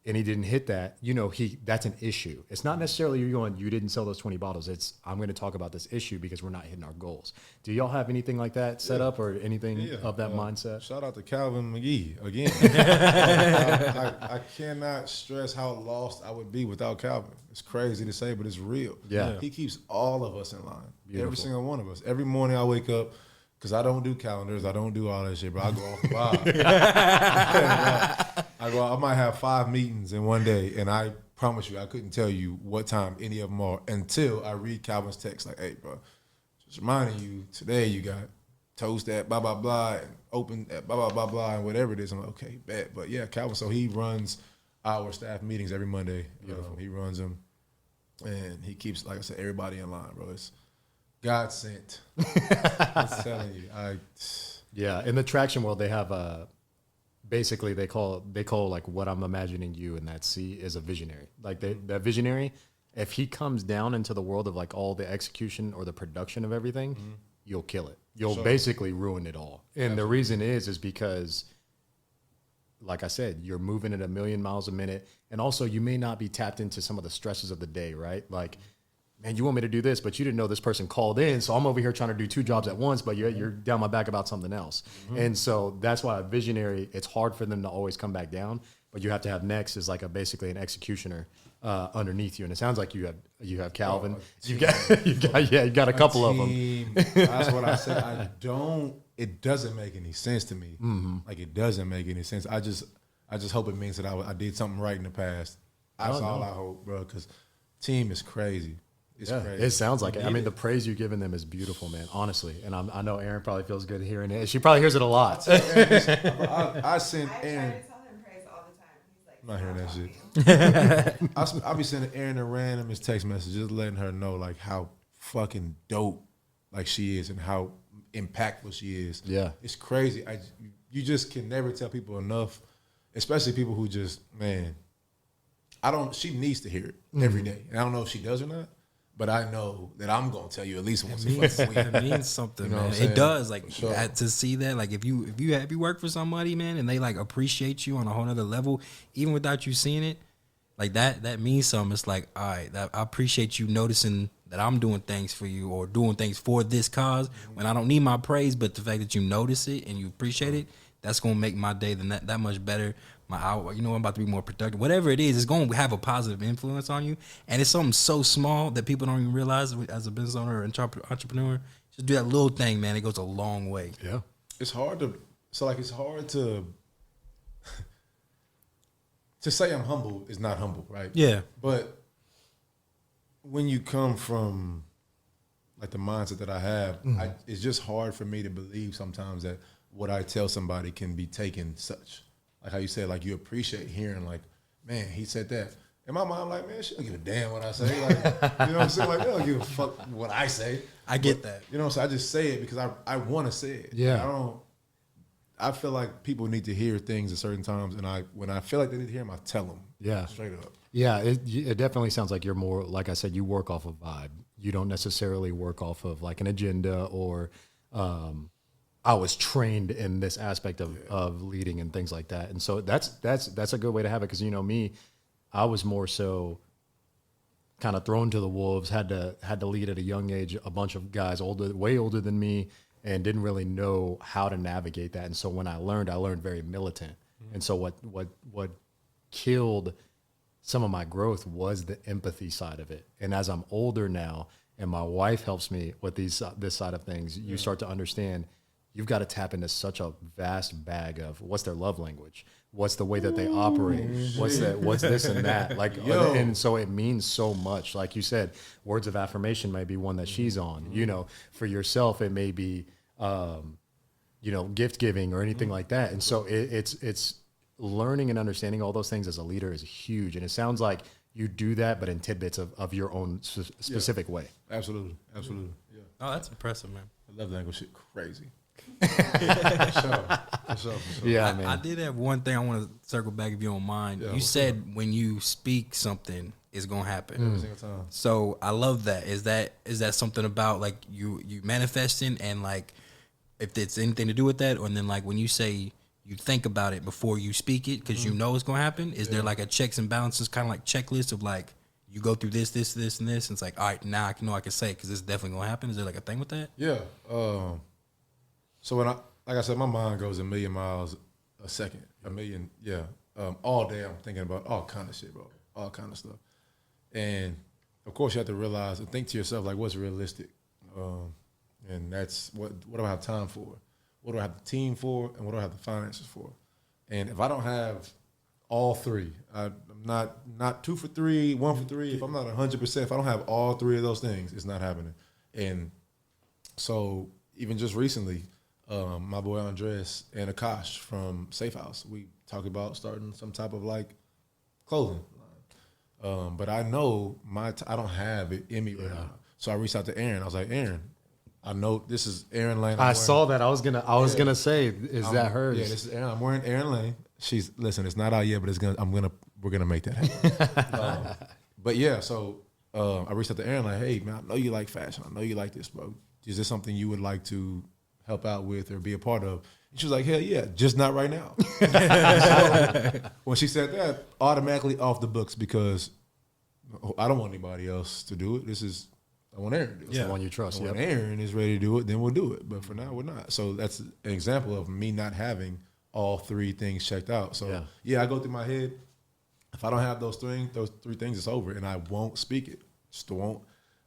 and he didn't hit that, you know, that's an issue. It's not necessarily you didn't sell those 20 bottles. It's, I'm going to talk about this issue because we're not hitting our goals. Do y'all have anything like that set up or anything of that mindset? Shout out to Calvin McGee again. I cannot stress how lost I would be without Calvin. It's crazy to say, but it's real. Yeah. He keeps all of us in line. Beautiful. Every single one of us. Every morning I wake up, because I don't do calendars, I don't do all that shit, but I go off the vibe. I might have 5 meetings in one day, and I promise you, I couldn't tell you what time any of them are until I read Calvin's text, like, hey, bro, just reminding you, today you got toast at blah, blah, blah, and open at blah, blah, blah, blah, and whatever it is. I'm like, okay, bet. But yeah, Calvin, so he runs our staff meetings every Monday. He runs them, and he keeps, like I said, everybody in line, bro. It's God sent. I'm telling you. Yeah, in the Traction world, they have basically they call like what I'm imagining you in that C is a visionary. Like that visionary, if he comes down into the world of like all the execution or the production of everything, you'll kill it. You'll basically ruin it all. And the reason is because, like I said, you're moving at 1,000,000 miles a minute, and also you may not be tapped into some of the stresses of the day, right? Like, man, you want me to do this, but you didn't know this person called in, so I'm over here trying to do 2 jobs at once, but you're down my back about something else. And so that's why a visionary, it's hard for them to always come back down, but you have to have next is like basically an executioner underneath you. And it sounds like you have Calvin. You got a couple of them. That's what I said. It doesn't make any sense to me. Like, it doesn't make any sense. I just hope it means that I did something right in the past. That's all I hope, bro, because team is crazy. It's crazy. It sounds like it. I mean, the praise you're giving them is beautiful, man, honestly. And I know Aaron probably feels good hearing it. She probably hears it a lot. I send Aaron. I tell him praise all the time. He's like, I'm not hearing that shit. I'll be sending Aaron a random text message, just letting her know like how fucking dope like she is and how impactful she is. Yeah. It's crazy. You just can never tell people enough, especially people who just, man, she needs to hear it every day. And I don't know if she does or not, but I know that I'm gonna tell you at least once a week. It means something, man. It does. Like, to see that, like, if you work for somebody, man, and they like appreciate you on a whole other level, even without you seeing it, like that means something. It's like, all right, I appreciate you noticing that I'm doing things for you or doing things for this cause when I don't need my praise, but the fact that you notice it and you appreciate it, that's gonna make my day that much better. My hour, I'm about to be more productive. Whatever it is, it's going to have a positive influence on you. And it's something so small that people don't even realize as a business owner or entrepreneur. Just do that little thing, man. It goes a long way. Yeah. It's hard to say I'm humble is not humble, right? Yeah. But when you come from like the mindset that I have, it's just hard for me to believe sometimes that what I tell somebody can be taken such. Like how you said, like you appreciate hearing like, man, he said that. In my mind, I'm like, man, she don't give a damn what I say. Like, you know what I'm saying? Like, they don't give a fuck what I say. I get that. You know, so I just say it because I want to say it. Yeah. I feel like people need to hear things at certain times, and when I feel like they need to hear them, I tell them. Yeah. Straight up. Yeah, it definitely sounds like you're more, like I said, you work off of vibe. You don't necessarily work off of like an agenda or I was trained in this aspect of leading and things like that. And so that's a good way to have it because, you know, me, I was more so kind of thrown to the wolves, had to lead at a young age a bunch of guys way older than me and didn't really know how to navigate that. And so when I learned very militant. Mm-hmm. And so what killed some of my growth was the empathy side of it. And as I'm older now and my wife helps me with this side of things, you start to understand you've got to tap into such a vast bag of what's their love language, what's the way that they operate, what's this and that. Like, and so it means so much. Like you said, words of affirmation may be one that she's on. You know, for yourself, it may be, you know, gift giving or anything like that. And so it's learning and understanding all those things as a leader is huge. And it sounds like you do that, but in tidbits of your own specific way. Absolutely. Yeah. Oh, that's impressive, man. I love language shit crazy. For sure. Yeah, man. I did have one thing I want to circle back if you don't mind. Yeah, you said when you speak something, it's gonna happen. Every single time. So I love that. Is that something about like you manifesting and like if it's anything to do with that, or then like when you say you think about it before you speak it because you know it's gonna happen? Is there like a checks and balances kind of like checklist of like you go through this, and this, and it's like, all right, now I know I can say it because it's definitely gonna happen. Is there like a thing with that? Yeah. So when like I said, my mind goes a million miles a second, a million, all day I'm thinking about all kind of shit, bro, all kind of stuff. And of course you have to realize and think to yourself, like, what's realistic? And that's what do I have time for? What do I have the team for? And what do I have the finances for? And if I don't have all three, I'm not 2 for 3, 1 for 3. If I'm not 100%, if I don't have all three of those things, it's not happening. And so even just recently, my boy Andres and Akash from Safe House, we talked about starting some type of like clothing line. But I know I don't have it in me right now. So I reached out to Aaron. I was like, Aaron, I know this is Aaron Lane. I saw that. I was gonna say, that hers? Yeah, this is Aaron. I'm wearing Aaron Lane. Listen, it's not out yet, but we're gonna make that happen. But yeah, so I reached out to Aaron like, hey man, I know you like fashion. I know you like this, bro. Is this something you would like to help out with or be a part of? And she was like, hell yeah, just not right now. So, when she said that, automatically off the books because I don't want anybody else to do it. I want Aaron to do it. It's the one you trust. When Aaron is ready to do it, then we'll do it. But for now, we're not. So that's an example of me not having all three things checked out. So I go through my head. If I don't have those three things, it's over, and I won't speak it.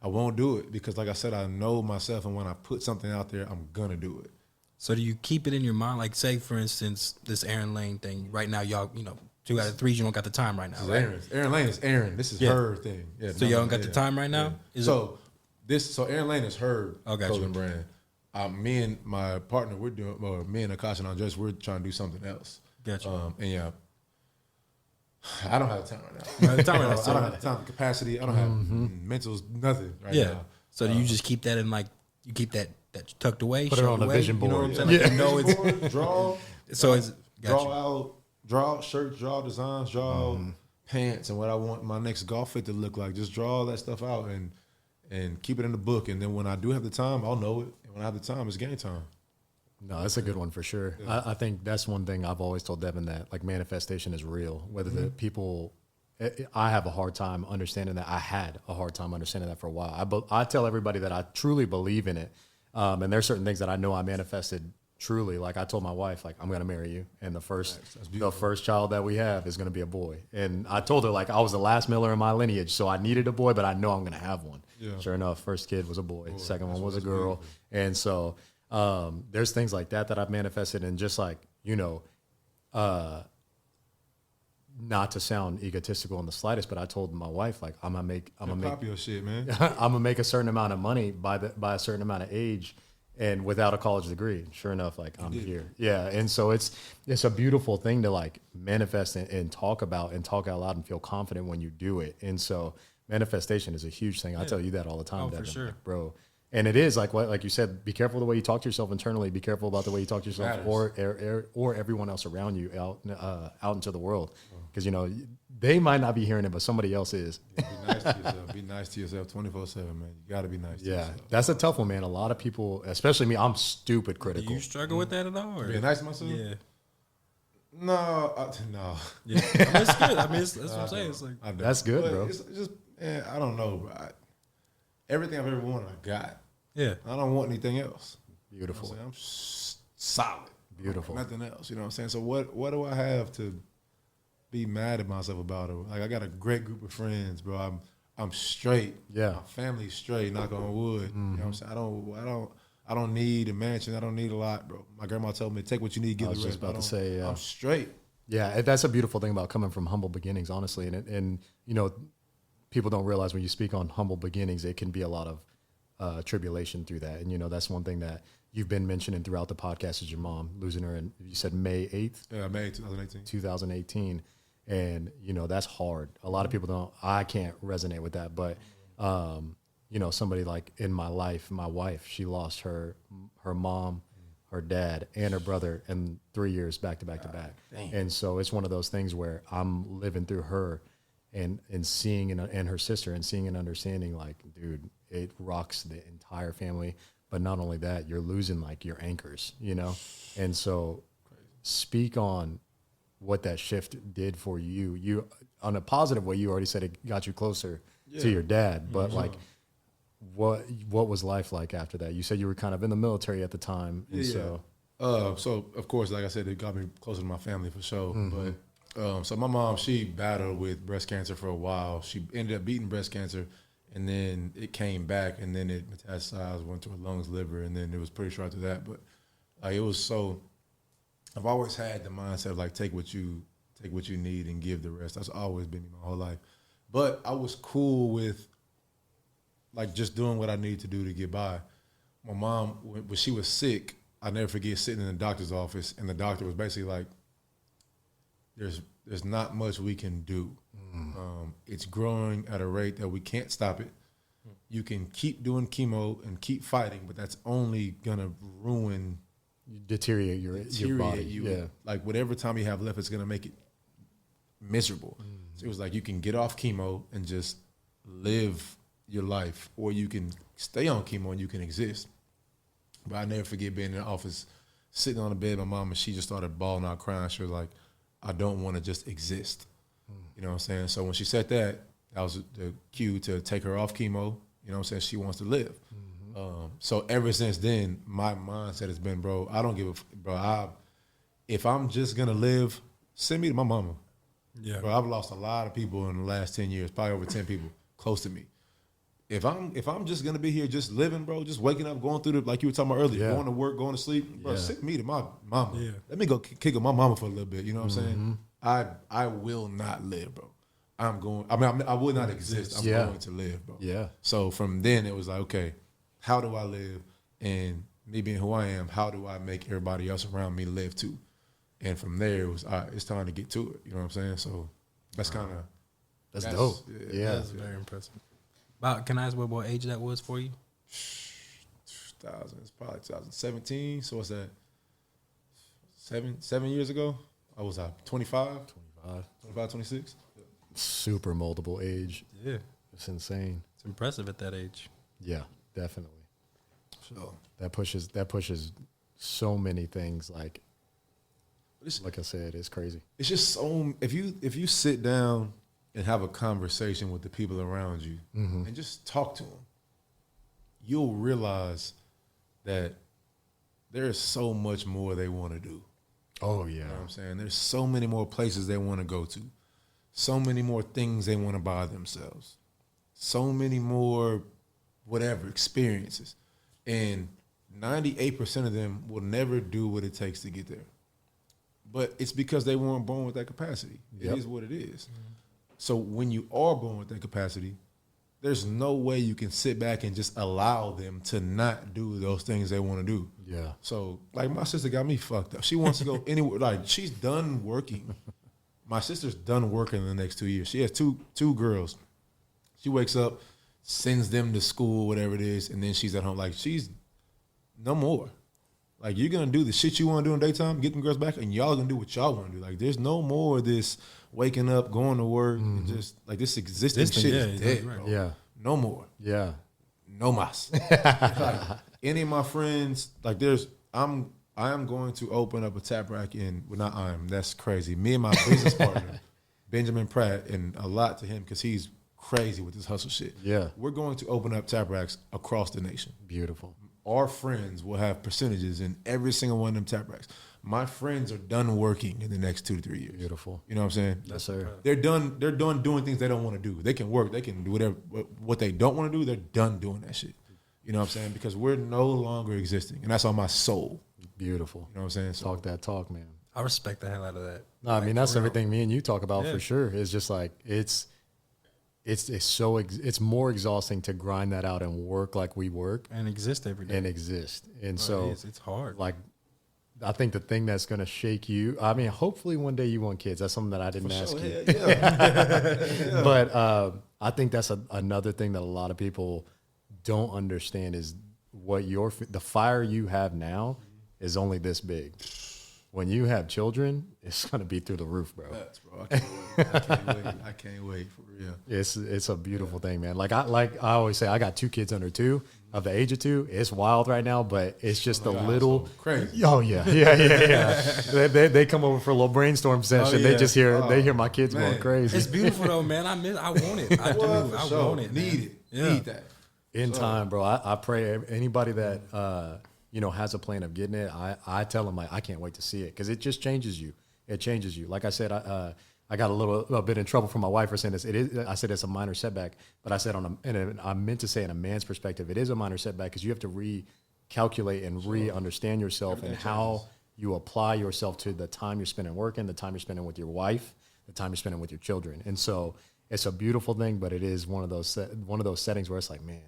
I won't do it because, like I said, I know myself, and when I put something out there, I'm gonna do it. So do you keep it in your mind? Like, say for instance, this Aaron Lane thing. Right now, y'all, 2 out of 3, you don't got the time right now. This is right? Aaron Lane is Aaron. This is her thing. Yeah, so y'all don't got the time right now. So Aaron Lane is her clothing you. brand. Me and my partner, me and Akash and Andres, we're trying to do something else. Gotcha. And I don't have the time right now. I don't have the time, the capacity. I don't have mentals, nothing right now. So do you just keep that in like you keep that tucked away? Put it on the vision board. You know what I'm saying? Like, it's draw. So it's draw out shirts, draw designs, draw pants, and what I want my next golf fit to look like. Just draw all that stuff out and keep it in the book. And then when I do have the time, I'll know it. And when I have the time, it's game time. No, that's a good one for sure. Yeah. I think that's one thing I've always told Devon, that like manifestation is real. Whether the people, I have a hard time understanding that. I had a hard time understanding that for a while. I tell everybody that I truly believe in it. And there's certain things that I know I manifested truly. Like I told my wife, like, I'm going to marry you. And the first child that we have is going to be a boy. And I told her, like, I was the last Miller in my lineage. So I needed a boy, but I know I'm going to have one. Yeah. Sure enough, first kid was a boy. Second one was a girl. Beautiful. And so there's things like that I've manifested, and just like, not not to sound egotistical in the slightest, but I told my wife, like, I'm gonna make Pop your shit, man. I'm gonna make a certain amount of money by a certain amount of age, and without a college degree. Sure enough, like I'm here. Yeah, and so it's a beautiful thing to like manifest and talk about and talk out loud and feel confident when you do it. And so manifestation is a huge thing. I tell you that all the time, for Devin, sure. like, bro. And it is like you said, be careful the way you talk to yourself internally. Be careful about the way you talk to yourself or everyone else around you out into the world, because they might not be hearing it, but somebody else is. Be nice to yourself. Be nice to yourself 24/7, man. You got to be nice to yourself. That's a tough one, man. A lot of people, especially me, I'm stupid Do critical. you struggle with that at all? Or? Being nice to myself? Yeah. No. Yeah. I mean, it's good. I mean, that's what I'm saying. It's like, I don't. That's good, But bro. It's just, man, I don't know, bro. Everything I've ever wanted, I got. yeah. I don't want anything else. Beautiful. You know what I'm solid. Beautiful. Nothing else. You know what I'm saying? So what do I have to be mad at myself about it? Like, I got a great group of friends, bro. I'm straight. Yeah. My family's straight, knock on wood. You know what I'm saying? I don't need a mansion. I don't need a lot, bro. My grandma told me, take what you need, give I was the rest. just about to say, I'm straight. Yeah, that's a beautiful thing about coming from humble beginnings, honestly. And people don't realize when you speak on humble beginnings, it can be a lot of tribulation through that. And that's one thing that you've been mentioning throughout the podcast is your mom losing her. And you said May 8th, Yeah, May 2018. 2018. And that's hard. A lot of people I can't resonate with that, but somebody like in my life, my wife, she lost her mom, her dad, and her brother in 3 years back to back to back. And so it's one of those things where I'm living through her and seeing and her sister and seeing and understanding, like, dude, it rocks the entire family. But not only that, you're losing like your anchors, And so speak on what that shift did for you. You, on a positive way, you already said it got you closer to your dad, but like, what was life like after that? You said you were kind of in the military at the time, and so of course, like I said, it got me closer to my family for sure. But so my mom, she battled with breast cancer for a while. She ended up beating breast cancer, and then it came back, and then it metastasized, went to her lungs, liver, and then it was pretty short after that. But like, it was so. I've always had the mindset of like take what you need and give the rest. That's always been me my whole life. But I was cool with like just doing what I need to do to get by. My mom, when she was sick, I never forget sitting in the doctor's office, and the doctor was basically like, "There's not much we can do. It's growing at a rate that we can't stop it. You can keep doing chemo and keep fighting, but that's only gonna ruin." deteriorate your body. You. Yeah. Like whatever time you have left, it's gonna make it miserable. So it was like you can get off chemo and just live your life, or you can stay on chemo and you can exist. But I never forget being in the office, sitting on the bed, my mom, and she just started bawling out, crying. She was like, "I don't want to just exist." You know what I'm saying? So when she said that was the cue to take her off chemo. You know what I'm saying? She wants to live. So ever since then, my mindset has been, bro, I don't give a bro. If I'm just gonna live, send me to my mama. Yeah. Bro, I've lost a lot of people in the last 10 years, probably over 10 people close to me. If I'm just gonna be here, just living, bro, just waking up, going through like you were talking about earlier, going to work, going to sleep, bro, send me to my mama. Yeah. Let me go kick with my mama for a little bit. You know what I'm saying? I will not live, bro. I will not exist. I'm going to live, bro. Yeah. So from then it was like, okay, how do I live? And me being who I am, how do I make everybody else around me live too? And from there, it was, all right, it's time to get to it. You know what I'm saying? So that's kind of... That's dope. Yeah. That's very impressive. Can I ask what age that was for you? 2000, it's probably 2017. So what's that? 7 years ago? I was 25, 26. Super moldable age. Yeah. It's insane. It's impressive at that age. Yeah, definitely. So That pushes so many things. Like I said, it's crazy. it's just so, if you sit down and have a conversation with the people around you and just talk to them, you'll realize that there's so much more they want to do. Oh yeah. You know what I'm saying? There's so many more places they want to go to. So many more things they want to buy themselves. So many more whatever experiences. And 98% of them will never do what it takes to get there. But it's because they weren't born with that capacity. It is what it is. So when you are born with that capacity, there's no way you can sit back and just allow them to not do those things they want to do. Yeah. So, like, my sister got me fucked up. She wants to go anywhere. Like, she's done working. My sister's done working in the next 2 years. She has two girls. She wakes up, sends them to school, whatever it is, and then she's at home. Like, she's no more. Like, you're going to do the shit you want to do in daytime, get them girls back, and y'all going to do what y'all want to do. Like, there's no more of this waking up, going to work, and just, like, this existing shit is dead, bro. Yeah. No more. Yeah. No mas. Like, any of my friends, like, I am going to open up a tap rack that's crazy. Me and my business partner, Benjamin Pratt, and a lot to him because he's crazy with this hustle shit. Yeah. We're going to open up tap racks across the nation. Beautiful. Our friends will have percentages in every single one of them tap racks. My friends are done working in the next 2 to 3 years. Beautiful. You know what I'm saying? Yes, sir. They're done doing things they don't want to do. They can work, they can do whatever. What they don't want to do, they're done doing that shit. You know what I'm saying? Because we're no longer existing. And that's on my soul. Beautiful. You know what I'm saying? So, Talk that talk, man. I respect the hell out of that. No, I mean, that's everything me and you talk about Yeah. for sure. It's just like, it's more exhausting to grind that out and work like we work And exist every day. and exist. And Bro, so it's hard. like, I think the thing that's going to shake you, I mean, hopefully one day you want kids. That's something that I didn't ask you. Yeah. But I think that's another thing that a lot of people don't understand is what the fire you have now is only this big. When you have children, it's going to be through the roof, bro. Nuts, bro. I can't wait for real. It's a beautiful thing, man. Like I always say, I got 2 kids under 2 of the age of 2. It's wild right now, but it's just the little crazy. Oh yeah. They come over for a little brainstorm session. They just hear my kids going crazy. It's beautiful though, man. I want it. I do. I want it. Need man. it. Yeah. Need that. In time, bro. I pray anybody that has a plan of getting it. I tell them like I can't wait to see it because it just changes you. It changes you. Like I said, I got a little bit in trouble from my wife for saying this. I said it's a minor setback, but I said I meant to say in a man's perspective, it is a minor setback because you have to recalculate and re-understand yourself and how you apply yourself to the time you're spending working, the time you're spending with your wife, the time you're spending with your children. And so it's a beautiful thing, but it is one of those settings where it's like, man,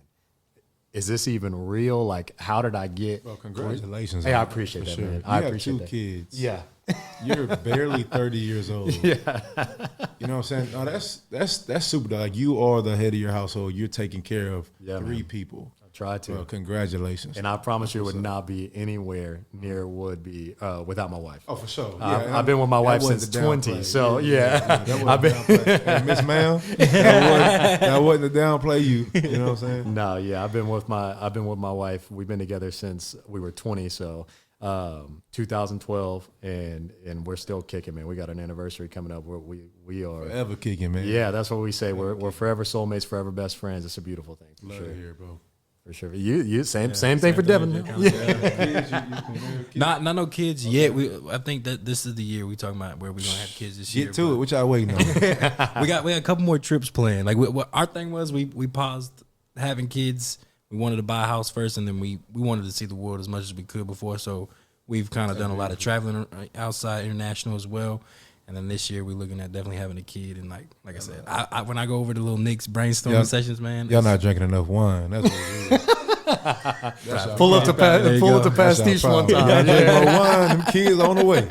is this even real? Like, how did I get? Bro, congratulations. Hey, I appreciate that, man. I appreciate that. You have 2 kids. Yeah. You're barely 30 years old. Yeah. You know what I'm saying? No, that's super. Like, you are the head of your household. You're taking care of 3 people. Try to. Bro, congratulations. And I promise you it would not be anywhere near it would be without my wife. Oh, for sure. I've been with my wife since 20. So, yeah. I've been. Hey, Miss Ma'am, that wasn't to downplay you. You know what I'm saying? No, yeah. I've been with my wife. We've been together since we were 20. So, 2012, and we're still kicking, man. We got an anniversary coming up where we are Forever kicking, man. Yeah, that's what we say. We're forever soulmates, forever best friends. It's a beautiful thing. For Love sure. to hear, bro. For sure. You same thing for Devon. Not no kids yet. I think that this is the year we talking about where we're gonna have kids this year. Get to it. What y'all waiting on? We got a couple more trips planned. Like what our thing was, we paused having kids. We wanted to buy a house first, and then we wanted to see the world as much as we could before. So we've kind of done a lot of traveling outside, international as well. And then this year we're looking at definitely having a kid. And like I said, I when I go over to little Nick's brainstorming sessions, man, Y'all not drinking enough wine. That's what it is. Pull up to Pastiche one time. Y'all drink more wine. Them kids on the way.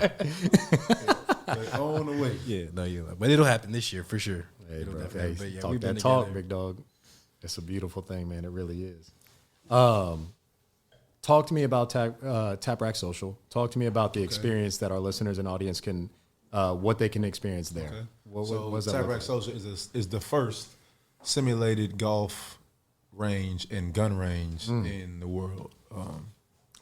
They on the way. Yeah, no, you're right. But it'll happen this year for sure. Hey, It'll bro, definitely hey, happen. But yeah, talk we've been that talk, together. big dog. It's a beautiful thing, man. It really is. Talk to me about Tap Rack Social. Talk to me about the experience that our listeners and audience can, what they can experience there. Okay. What's that Tap look Rack like? Social is the first simulated golf range and gun range in the world.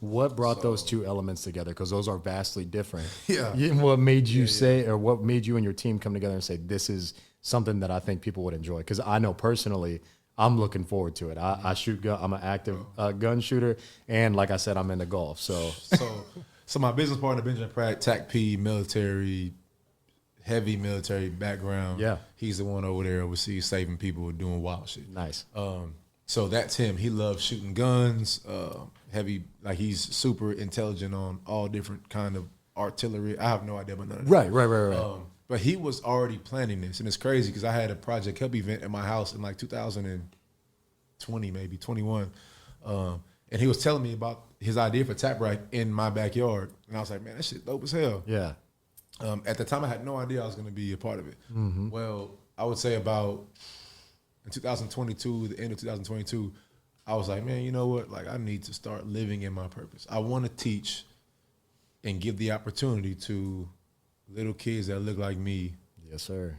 What brought those two elements together? Because those are vastly different. Yeah. What made you say, or what made you and your team come together and say, this is something that I think people would enjoy? Because I know personally, I'm looking forward to it. I shoot gun. I'm an active gun shooter, and like I said, I'm into golf. So my business partner Benjamin Pratt, H.E.L.P, military, heavy military background. Yeah. He's the one over there overseas saving people doing wild shit. nice. So that's him. He loves shooting guns. Heavy, like he's super intelligent on all different kind of artillery. I have no idea about none of that. Right. But he was already planning this, and it's crazy because I had a Project H.E.L.P event at my house in like 2020, maybe 21, and he was telling me about his idea for Tap Rack in my backyard, and I was like, man, that shit dope as hell. Yeah. At the time, I had no idea I was going to be a part of it. Mm-hmm. Well, I would say about in 2022, the end of 2022, I was like, man, you know what? Like, I need to start living in my purpose. I want to teach and give the opportunity to little kids that look like me. Yes, sir.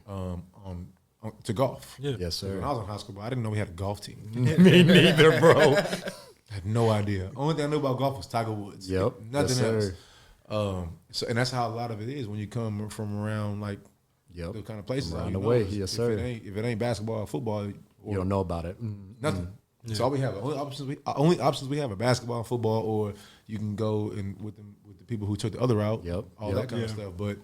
To golf. Yeah. Yes, sir. When I was in high school, I didn't know we had a golf team. Me neither, bro. I had no idea. Only thing I knew about golf was Tiger Woods. Yep. Nothing Yes, else. So, and that's how a lot of it is when you come from around like Yep. those kind of places. Around All you the know way. is Yes, if sir. If it ain't basketball or football, You don't know about it. nothing. That's all we have. Only options we have are basketball and football, or you can go and with the people who took the other route. Yep. All that kind of stuff. But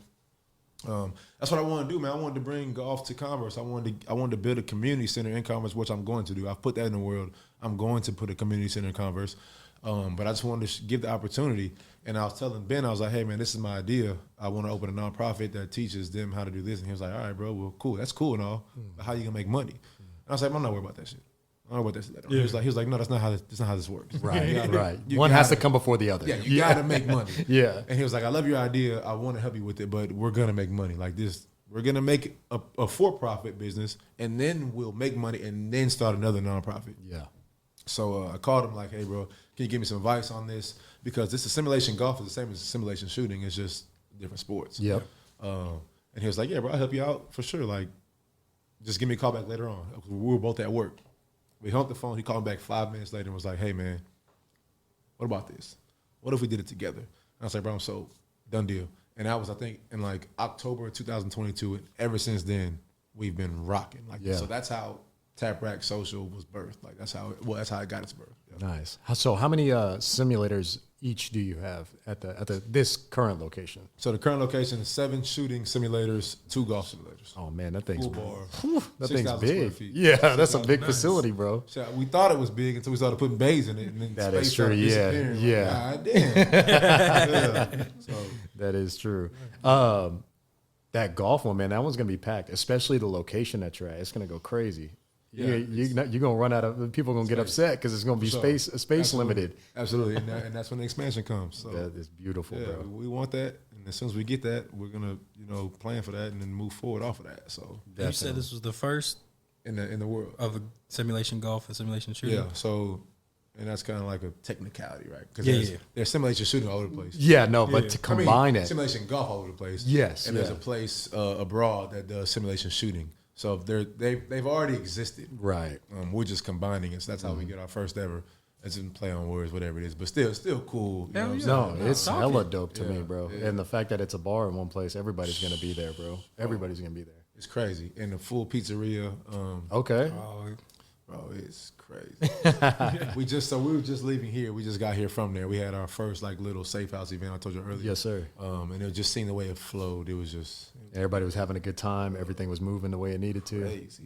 that's what I want to do, man. I wanted to bring golf to Converse. I wanted to build a community center in Converse, which I'm going to do. I've put that in the world. I'm going to put a community center in Converse. But I just wanted to give the opportunity. And I was telling Ben, I was like, hey, man, this is my idea. I want to open a nonprofit that teaches them how to do this. And he was like, all right, bro, well, cool. That's cool and all. But how you going to make money? And I was like, I'm not worried about that shit. I don't know about that shit. He was like, no, that's not how this works. Right, right. One has to come before the other. Yeah, you got to make money. Yeah. And he was like, I love your idea. I want to help you with it, but we're going to make money. Like this, we're going to make a for-profit business, and then we'll make money and then start another nonprofit. Yeah. So I called him like, hey, bro, can you give me some advice on this? Because this is simulation golf is the same as simulation shooting. It's just different sports. Yep. And he was like, yeah, bro, I'll help you out for sure. Like, just give me a call back later on. We were both at work. We hung up the phone. He called me back 5 minutes later and was like, hey, man, what about this? What if we did it together? And I was like, bro, I'm sold. Done deal. And that was, I think, in like October of 2022. And ever since then, we've been rocking. Like, Yeah. So that's how Tap Rack Social was birthed. Like, that's how it got its birth. Yeah. Nice. So how many simulators each do you have at this current location? So the current location is 7 shooting simulators, 2 golf simulators. Oh man, that thing's Pool bar. that thing's 6,000 square big. feet. Yeah, that's a big Nice. facility, bro. So we thought it was big until we started putting bays in it, and then That space is true, started yeah, disappearing. yeah. Like, God damn. Yeah. So That is true. That golf one, man, that one's gonna be packed, especially the location that you're at. It's gonna go crazy. Yeah, You're gonna run out of people. Are gonna get upset because it's gonna be sure. space Absolutely. limited. Absolutely, and that's when the expansion comes. So That is beautiful, yeah, bro. we want that, and as soon as we get that, we're gonna plan for that and then move forward off of that. So You said this was the first in the world, of a simulation golf and simulation shooting. yeah. So and that's kind of like a technicality, right? Because Yeah. there's simulation shooting all over the place. Yeah, no, but to combine it, simulation golf all over the place. Yes, and there's yeah. a place abroad that does simulation shooting. So they've already existed. right? We're just combining it. So that's how we get our first ever. It's in play on words, whatever it is, but still cool. You know what I'm saying? No, it's talking. hella dope to me, Yeah, bro. yeah. And the fact that it's a bar in one place, everybody's gonna be there, bro. Everybody's gonna be there. It's crazy. And the full pizzeria, Okay. bro, it's crazy. we were just leaving here. We just got here from there. We had our first like little safe house event I told you earlier. Yes, sir. And it was just seeing the way it flowed. It was just Everybody was having a good time. Everything was moving the way it needed to. crazy.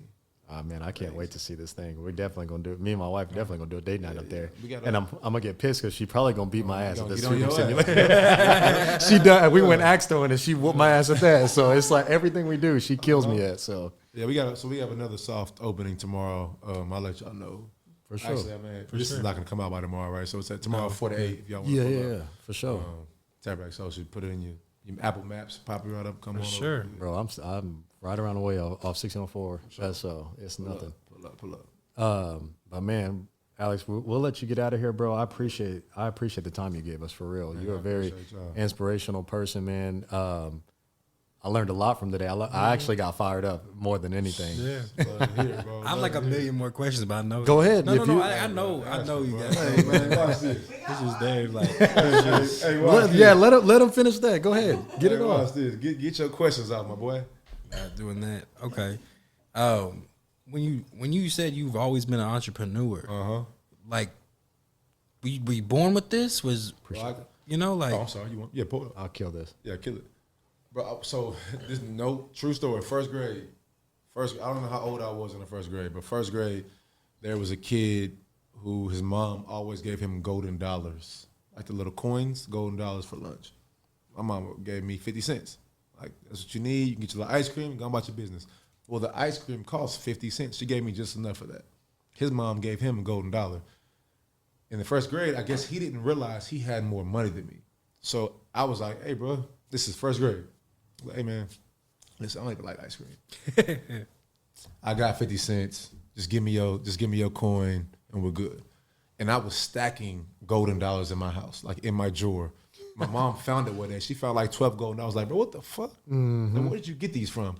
Man, I can't wait to see this thing. We're definitely gonna do it. Me and my wife are definitely gonna do a date night up there. We gotta- And I'm gonna get pissed because she probably gonna beat my ass at Gonna this get on shooting your simulator. She done. We went axe throwing and she whooped my ass at that. So it's like everything we do, she kills me at. So Yeah, we have another soft opening tomorrow. I'll let y'all know. For sure. Actually, this is not gonna come out by tomorrow, right? So it's at tomorrow 4 to 8 if y'all want yeah, to pull yeah, up. for sure, Tap Rack Social, put it in your Apple Maps, pop it right up, come on sure. over. bro. I'm right around the way off 1604. So it's nothing. Pull up. But man, Alex, we'll let you get out of here, bro. I appreciate the time you gave us for real. You're a very appreciate y'all. inspirational person, man. I learned a lot from today. I actually got fired up more than anything. Yeah, here, bro. I'm like a million more questions, but I know. Go ahead. No, If no, you- I know you guys. Hey, man, watch this. This is Dave. Like, Hey, watch this. Yeah, let him finish that. Go ahead, get Hey, it watch off. this. Get your questions out, my boy. not doing that. Okay. When you said you've always been an entrepreneur, like, were you born with this? Was Like, like I'm sorry. You want? Yeah, pull it up. I'll kill this. Yeah, kill it, bro. So this true story. First grade. I don't know how old I was in the first grade, but first grade, there was a kid who his mom always gave him golden dollars, like the little coins, golden dollars for lunch. My mama gave me 50 cents. Like, that's what you need. You can get your little ice cream, go about your business. Well, the ice cream cost 50 cents. She gave me just enough for that. His mom gave him a golden dollar. In the first grade, I guess he didn't realize he had more money than me. So I was like, hey, bro, this is first grade. Like, hey, man, listen, I don't even like ice cream. I got 50 cents. Just give me your coin and we're good. And I was stacking golden dollars in my house, like in my drawer. My mom found it one day. She found like 12 golden. I was like, bro, what the fuck? And where did you get these from?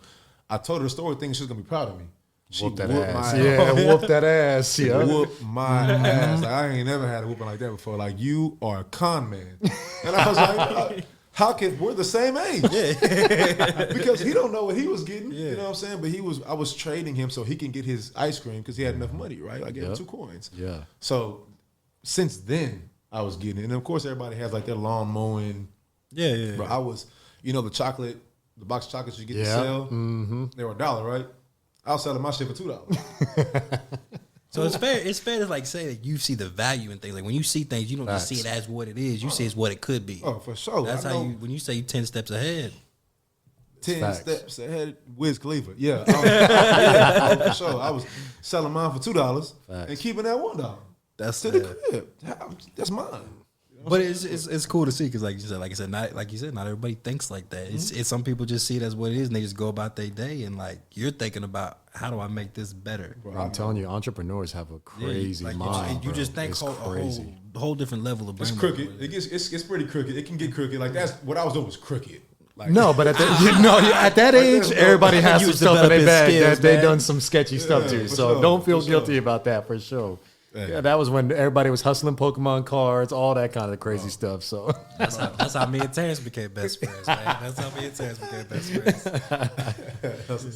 I told her the story thinking she was going to be proud of me. She Whoop that whooped ass. my Yeah, whoop that ass. Yeah. Whoop my ass. Like, I ain't never had a whooping like that before. Like, you are a con man. And I was like, how can we're the same age? Yeah. Because he don't know what he was getting. You know what I'm saying? But I was trading him so he can get his ice cream because he had enough money, right? I gave him 2 coins. Yeah. So since then I was getting it. And of course everybody has like their lawn mowing. Yeah. Bro, I was, the box of chocolates you get to sell, they were $1, right? I was selling my shit for $2. So it's fair to like say that you see the value in things. Like when you see things, you don't just see it as what it is. You see it's what it could be. Oh, for sure. That's how when you say you 10 steps ahead. 10 steps ahead, Wiz Khalifa. Yeah, for sure. I was selling mine for $2 and keeping that $1. That's to the crib. That's mine. But it's cool to see because like you said, not everybody thinks like that. It's some people just see it as what it is and they just go about their day and like you're thinking about how do I make this better. Bro, I'm telling you, entrepreneurs have a crazy mind. You just think a whole different level of brain. It's crooked. It's pretty crooked. It can get crooked. Like that's what I was doing was crooked. Like, no, but at that age, everybody has some stuff in their bag that they done some sketchy stuff too. So don't feel guilty about that for sure. Yeah, that was when everybody was hustling Pokemon cards, all that kind of crazy stuff. So that's how me and Terrence became best friends, man. That's how me and Terrence became best friends.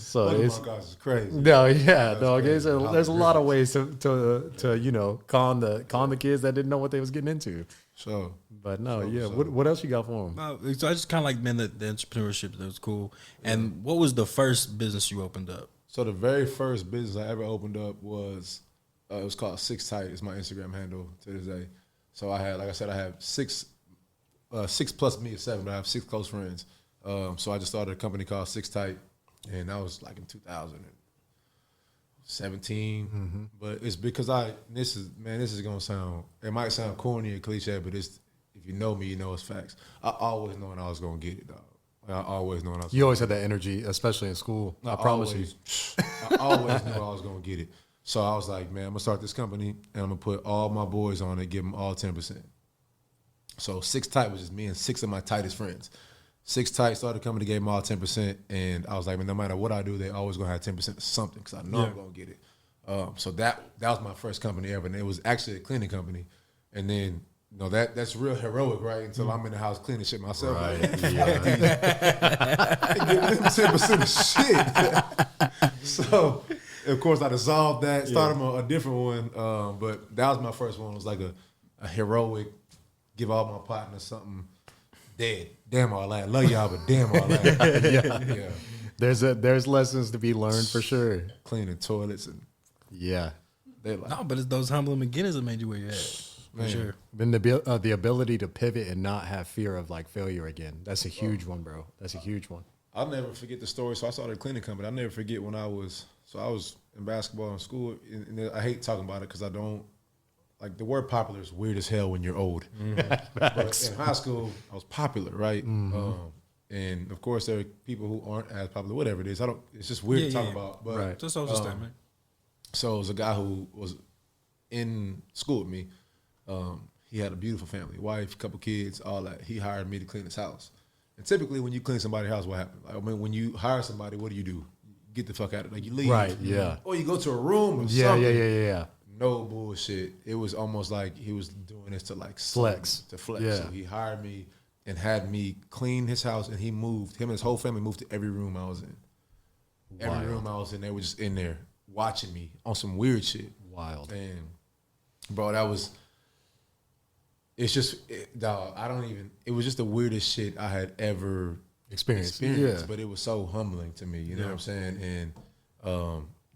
So Pokemon cards is crazy. No, yeah, dog. There's a lot of ways to con the kids that didn't know what they was getting into. So, but no, What else you got for them? No, so I just kind of like the entrepreneurship. That was cool. And what was the first business you opened up? So the very first business I ever opened up was. It was called 6 Tight. It's my Instagram handle to this day. So I have 6 plus me is 7, but I have 6 close friends. So I just started a company called 6 Tight, and that was like in 2017. But it's because this is gonna it might sound corny and cliche, but if you know me, you know it's facts. I always known I was gonna get it, dog. I always known I was. You always had that energy, especially in school. I promise you. I always knew I was gonna get it. So I was like, man, I'm going to start this company, and I'm going to put all my boys on it, give them all 10%. So 6 Tight was just me and 6 of my tightest friends. 6 Tight started the company, gave them all 10%, and I was like, man, no matter what I do, they always going to have 10% of something because I know I'm going to get it. So that was my first company ever, and it was actually a cleaning company. And then, that's real heroic, right? Until I'm in the house cleaning shit myself. Right. Giving them 10% of shit. So... Of course, I dissolved that, started a different one, but that was my first one. It was like a heroic, give all my partners something dead. Damn all that. Love y'all, but damn all that. Yeah. There's lessons to be learned for sure. Cleaning toilets and they like, no, but it's those humble beginnings that made you where you're at. For sure. Then the ability to pivot and not have fear of like failure again. That's a huge one, bro. That's a huge one. I'll never forget the story. So I started a cleaning company. I'll never forget when I was in basketball in school, and I hate talking about it because I don't, like the word popular is weird as hell when you're old. But in high school, I was popular, right? And of course there are people who aren't as popular, whatever it is. It's just weird to talk about. But it's a social statement. So it was a guy who was in school with me. He had a beautiful family, wife, couple kids, all that. He hired me to clean his house. And typically when you clean somebody's house, what happens? I mean, when you hire somebody, what do? Get the fuck out of it. Like you leave. Right, yeah. Or you go to a room or something. Yeah. No bullshit. It was almost like he was doing this to like flex. Yeah. So he hired me and had me clean his house, and him and his whole family moved to every room I was in. Wild. Every room I was in, they were just in there watching me on some weird shit. Wild. And bro, it was just the weirdest shit I had ever experienced. Yeah. But it was so humbling to me, you know what I'm saying? And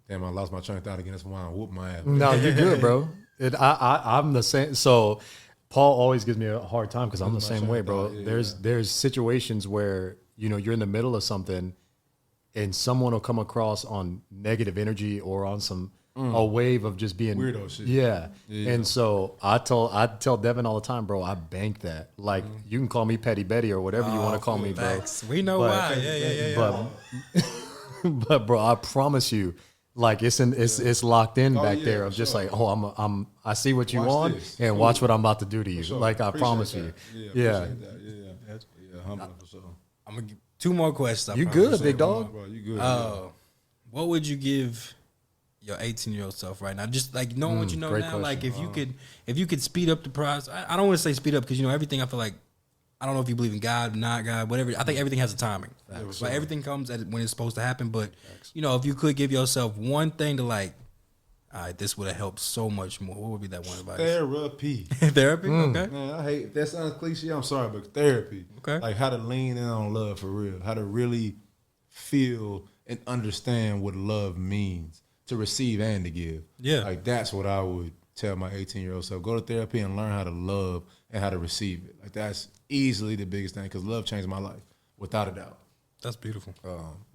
damn, I lost my train of thought again. That's why I whooped my ass. No, you're good, bro. I'm the same. So Paul always gives me a hard time because I'm the Losing my same train way, of bro. thought, yeah, There's situations where you're in the middle of something, and someone will come across on negative energy or on some a wave of just being Weirdo shit. Yeah. Yeah. And so I tell Devin all the time, bro, I bank that. Like you can call me Petty Betty or whatever you want to call me, bro. Facts. We know But- why. Yeah. But bro, I promise you, like it's locked in Oh, back yeah, there for of just sure. like, oh, I see what you Watch want this. and Cool. watch what I'm about to do to you. For sure. Like I Appreciate promise that. you. Yeah. Yeah. Appreciate that. Yeah. Humble for sure. I'm gonna give 2 more questions. I You promise. good, big dog? Bro, you good. What would you give your 18-year-old self right now? Just like knowing what you know great now. Like question. if you could speed up the process. I don't want to say speed up because everything. I feel like I don't know if you believe in God, not God, whatever. I think everything has a timing. Like everything comes when it's supposed to happen. But if you could give yourself one thing to like, all right, this would have helped so much more. What would be that one advice? Therapy. Therapy. Okay. Man, I hate that sounds cliche. I'm sorry, but therapy. Okay. Like how to lean in on love for real. How to really feel and understand what love means to receive and to give. Yeah. Like that's what I would tell my 18-year-old self. Go to therapy and learn how to love and how to receive it. Like that's easily the biggest thing because love changed my life without a doubt. That's beautiful.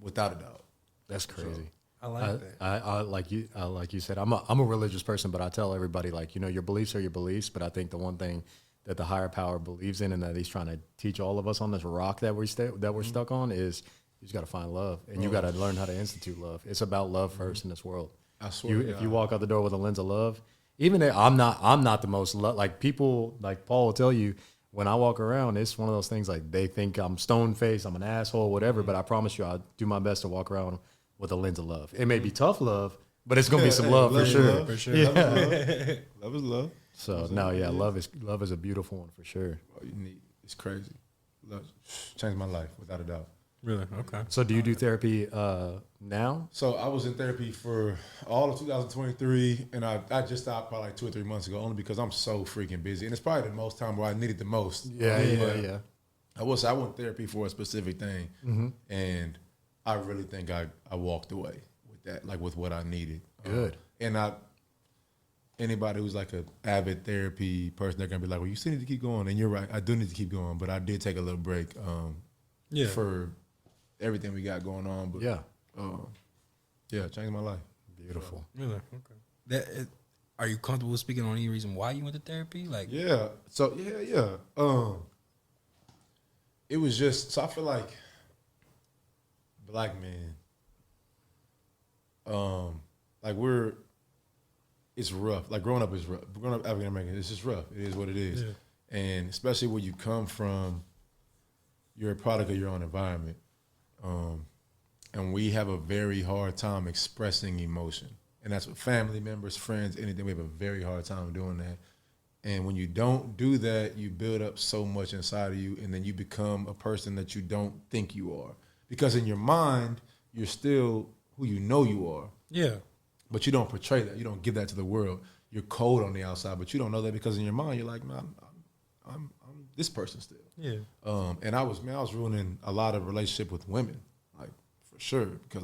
Without a doubt. That's crazy. I like that. I like you said, I'm a religious person, but I tell everybody like, your beliefs are your beliefs. But I think the one thing that the higher power believes in and that he's trying to teach all of us on this rock that we're stuck on is you just got to find love and you got to learn how to institute love. It's about love first in this world. I swear to If God. you walk out the door with a lens of love, even if I'm not the most like people like Paul will tell you when I walk around, it's one of those things like they think I'm stone faced, I'm an asshole, whatever. But I promise you, I do my best to walk around with a lens of love. It may be tough love, but it's gonna be some love for is sure. love. For sure. Yeah. Love is love. So no, yeah, love is a beautiful one for sure. All you need. It's crazy. Love changed my life without a doubt. Really? Okay. So do you do therapy now? So I was in therapy for all of 2023, and I just stopped probably like 2 or 3 months ago, only because I'm so freaking busy, and it's probably the most time where I need it the most. Yeah. I went therapy for a specific thing, and I really think I walked away with that, like with what I needed. Good. And anybody who's like an avid therapy person, they're gonna be like, "Well, you still need to keep going," and you're right, I do need to keep going, but I did take a little break. For everything we got going on, but Yeah. it changed my life. Beautiful. Really? Okay. Are you comfortable speaking on any reason why you went to therapy? Like, Yeah. So yeah. It was just so I feel like black men. Like it's rough. Like growing up is rough. Growing up African American, it's just rough. It is what it is. Yeah. And especially where you come from, you're a product of your own environment. And we have a very hard time expressing emotion. And that's with family members, friends, anything. We have a very hard time doing that. And when you don't do that, you build up so much inside of you, and then you become a person that you don't think you are. Because in your mind, you're still who you know you are, yeah. but you don't portray that. You don't give that to the world. You're cold on the outside, but you don't know that because in your mind, you're like, man, I'm this person still. Yeah. And I was ruining a lot of relationship with women, like for sure, because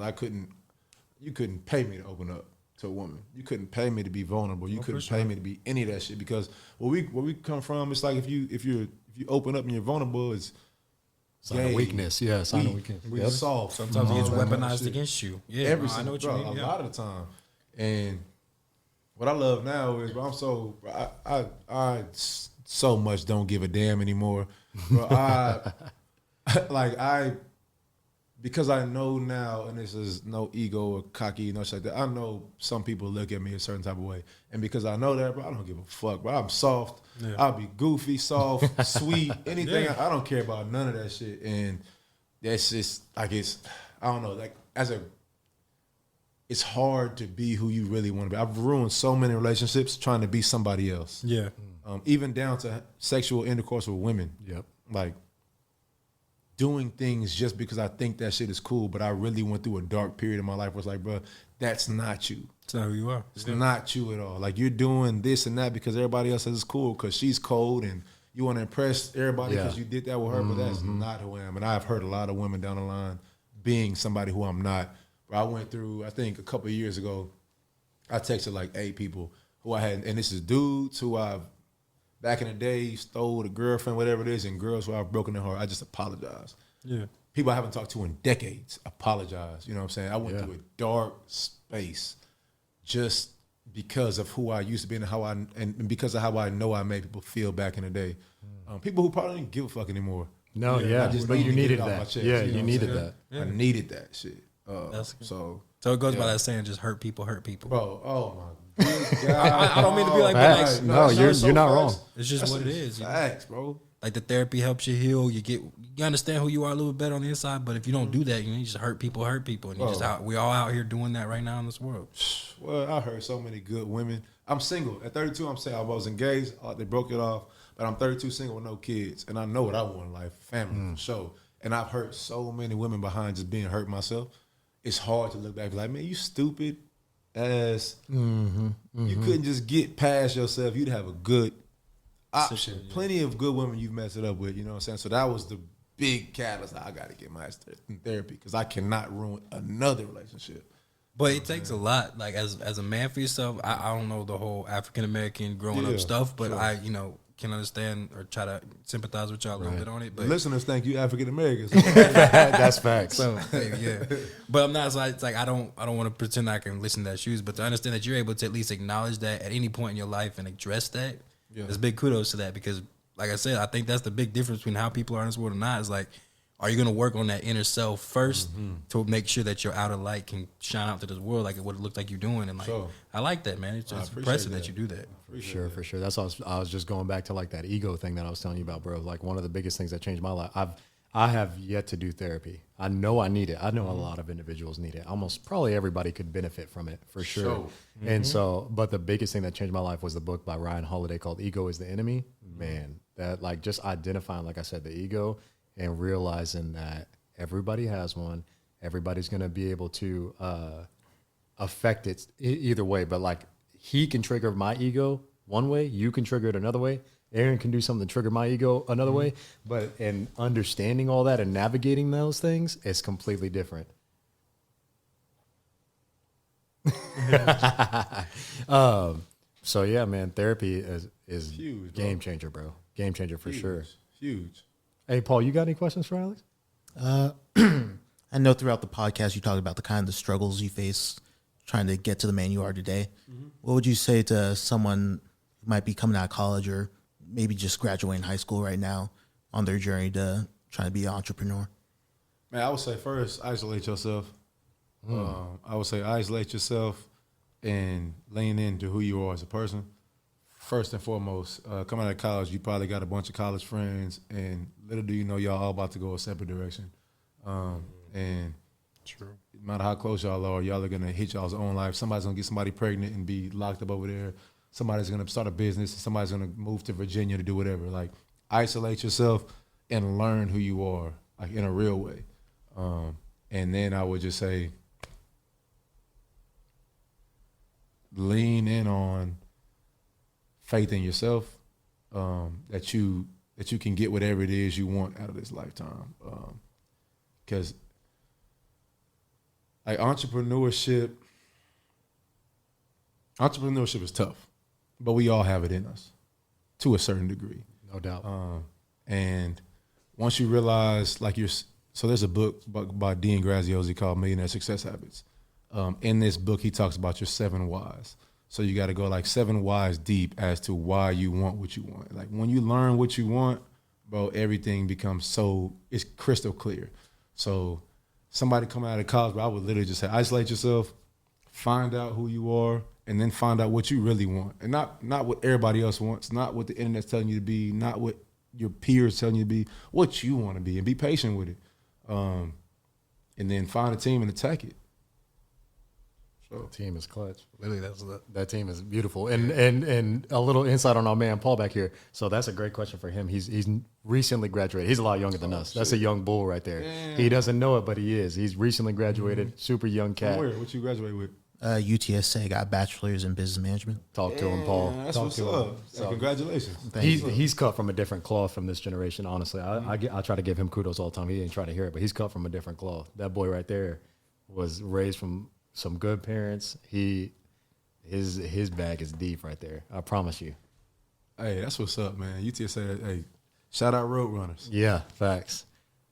you couldn't pay me to open up to a woman. You couldn't pay me to be vulnerable. You couldn't pay me to be any of that shit because where we come from, it's like if you open up and you're vulnerable, it's Sign of weakness. Yeah, sign of weakness. We Yep. soft. Sometimes it gets All that kind of weaponized shit. against you. Yeah. Every I know single what you bro, mean. a Yeah. lot of the time. And what I love now is, bro, I'm so I so much don't give a damn anymore. Bro, because I know now, and this is no ego or cocky, no shit like that. I know some people look at me a certain type of way, and because I know that, bro, I don't give a fuck, bro. I'm soft. Yeah. I'll be goofy, soft, sweet, anything. Yeah. I don't care about none of that shit, and that's just like I don't know, like it's hard to be who you really want to be. I've ruined so many relationships trying to be somebody else. Yeah. Even down to sexual intercourse with women. Yep. Like doing things just because I think that shit is cool, but I really went through a dark period in my life where it's like, bro, that's not you. It's not who you are. It's not you at all. Like you're doing this and that because everybody else says it's cool because she's cold and you want to impress everybody because you did that with her, but that's not who I am. And I've heard a lot of women down the line being somebody who I'm not. But I went through, I think a couple of years ago, I texted like 8 people who I had, and this is dudes who I've back in the day, you stole the girlfriend, whatever it is, and girls who have broken their heart, I just apologize. Yeah. People I haven't talked to in decades, apologize. You know what I'm saying? I went through a dark space just because of who I used to be and because of how I know I made people feel back in the day. People who probably didn't give a fuck anymore. No, I just but you needed to get needed it off my that. chest, Yeah, you know you what I'm needed saying? that. Yeah. I needed that shit. That's good. So it goes by that saying, just hurt people, hurt people. bro, oh my god. I don't mean to be like, but Facts. like, No, you're not facts. wrong. it's just That's what it is. You know? Facts, bro. Like the therapy helps you heal. You understand who you are a little bit better on the inside. But if you don't do that, you just hurt people, and you just we all out here doing that right now in this world. Well, I heard so many good women. I'm single. At 32, I'm saying I was engaged. They broke it off. But I'm 32, single with no kids. And I know what I want in life, family, for sure. And I've hurt so many women behind just being hurt myself. It's hard to look back and be like, man, you stupid ass. You couldn't just get past yourself. You'd have a good option. Plenty of good women you've messed it up with, you know what I'm saying? So that was the big catalyst. I got to get my ass in therapy because I cannot ruin another relationship. But it takes a lot. Like as a man for yourself, I don't know the whole African American growing up stuff, but I can understand or try to sympathize with y'all a little bit on it. But Listeners, thank you, African Americans. That's facts. so yeah, but I'm not. So it's like I don't want to pretend I can listen to that shoes, but to understand that you're able to at least acknowledge that at any point in your life and address that, there's big kudos to that because, like I said, I think that's the big difference between how people are in this world and not. Is like, are you going to work on that inner self first to make sure that your outer light can shine out to this world like what it looks like you're doing? And like, I like that, man. It's just impressive that you do that. For sure. That's what I was just going back to, like, that ego thing that I was telling you about, bro. Like, one of the biggest things that changed my life. I have yet to do therapy. I know I need it. I know a lot of individuals need it. Almost probably everybody could benefit from it for sure. And so, but the biggest thing that changed my life was the book by Ryan Holiday called Ego is the Enemy. Man, that, like, just identifying, like I said, the ego and realizing that everybody has one. Everybody's going to be able to affect it either way. But, like, he can trigger my ego one way. You can trigger it another way. Aaron can do something to trigger my ego another way. But in understanding all that and navigating those things, it's completely different. So, yeah, man, therapy is huge, game changer, bro. Game changer for sure. Huge. Hey, Paul, you got any questions for Alex? I know throughout the podcast you talked about the kind of struggles you face trying to get to the man you are today. What would you say to someone who might be coming out of college or maybe just graduating high school right now on their journey to trying to be an entrepreneur? Man, I would say first, isolate yourself. I would say isolate yourself and lean into who you are as a person. First and foremost, coming out of college, you probably got a bunch of college friends, and little do you know, y'all all about to go a separate direction. And no matter how close y'all are going to hit y'all's own life. Somebody's going to get somebody pregnant and be locked up over there. Somebody's going to start a business. Somebody's going to move to Virginia to do whatever. Like, isolate yourself and learn who you are, like, in a real way. And then I would just say, lean in on faith in yourself, that you can get whatever it is you want out of this lifetime. Because like entrepreneurship is tough, but we all have it in us to a certain degree. No doubt. And once you realize, like, so there's a book by Dean Graziosi called Millionaire Success Habits. In this book, he talks about your 7 whys. So you got to go like 7 whys deep as to why you want what you want. Like, when you learn what you want, bro, everything becomes it's crystal clear. So somebody coming out of college, bro, I would literally just say, isolate yourself, find out who you are, and then find out what you really want. And not what everybody else wants, not what the internet's telling you to be, not what your peers telling you to be, what you want to be, and be patient with it. And then find a team and attack it. The team is clutch. Really, That team is beautiful. And a little insight on our man Paul back here. So that's a great question for him. He's recently graduated. He's a lot younger than us. That's a young bull right there. Yeah. He doesn't know it, but he is. He's recently graduated. Super young cat. Where? What you graduate with? UTSA, got a bachelor's in business management. Talk to him, Paul. That's Talk what's to up. him. So, congratulations. He's cut from a different cloth from this generation, honestly. I try to give him kudos all the time. He ain't trying to hear it, but he's cut from a different cloth. That boy right there was raised from some good parents. His bag is deep right there. I promise you. Hey, that's what's up, man. UTSA, hey, shout out Road Runners. Yeah, facts.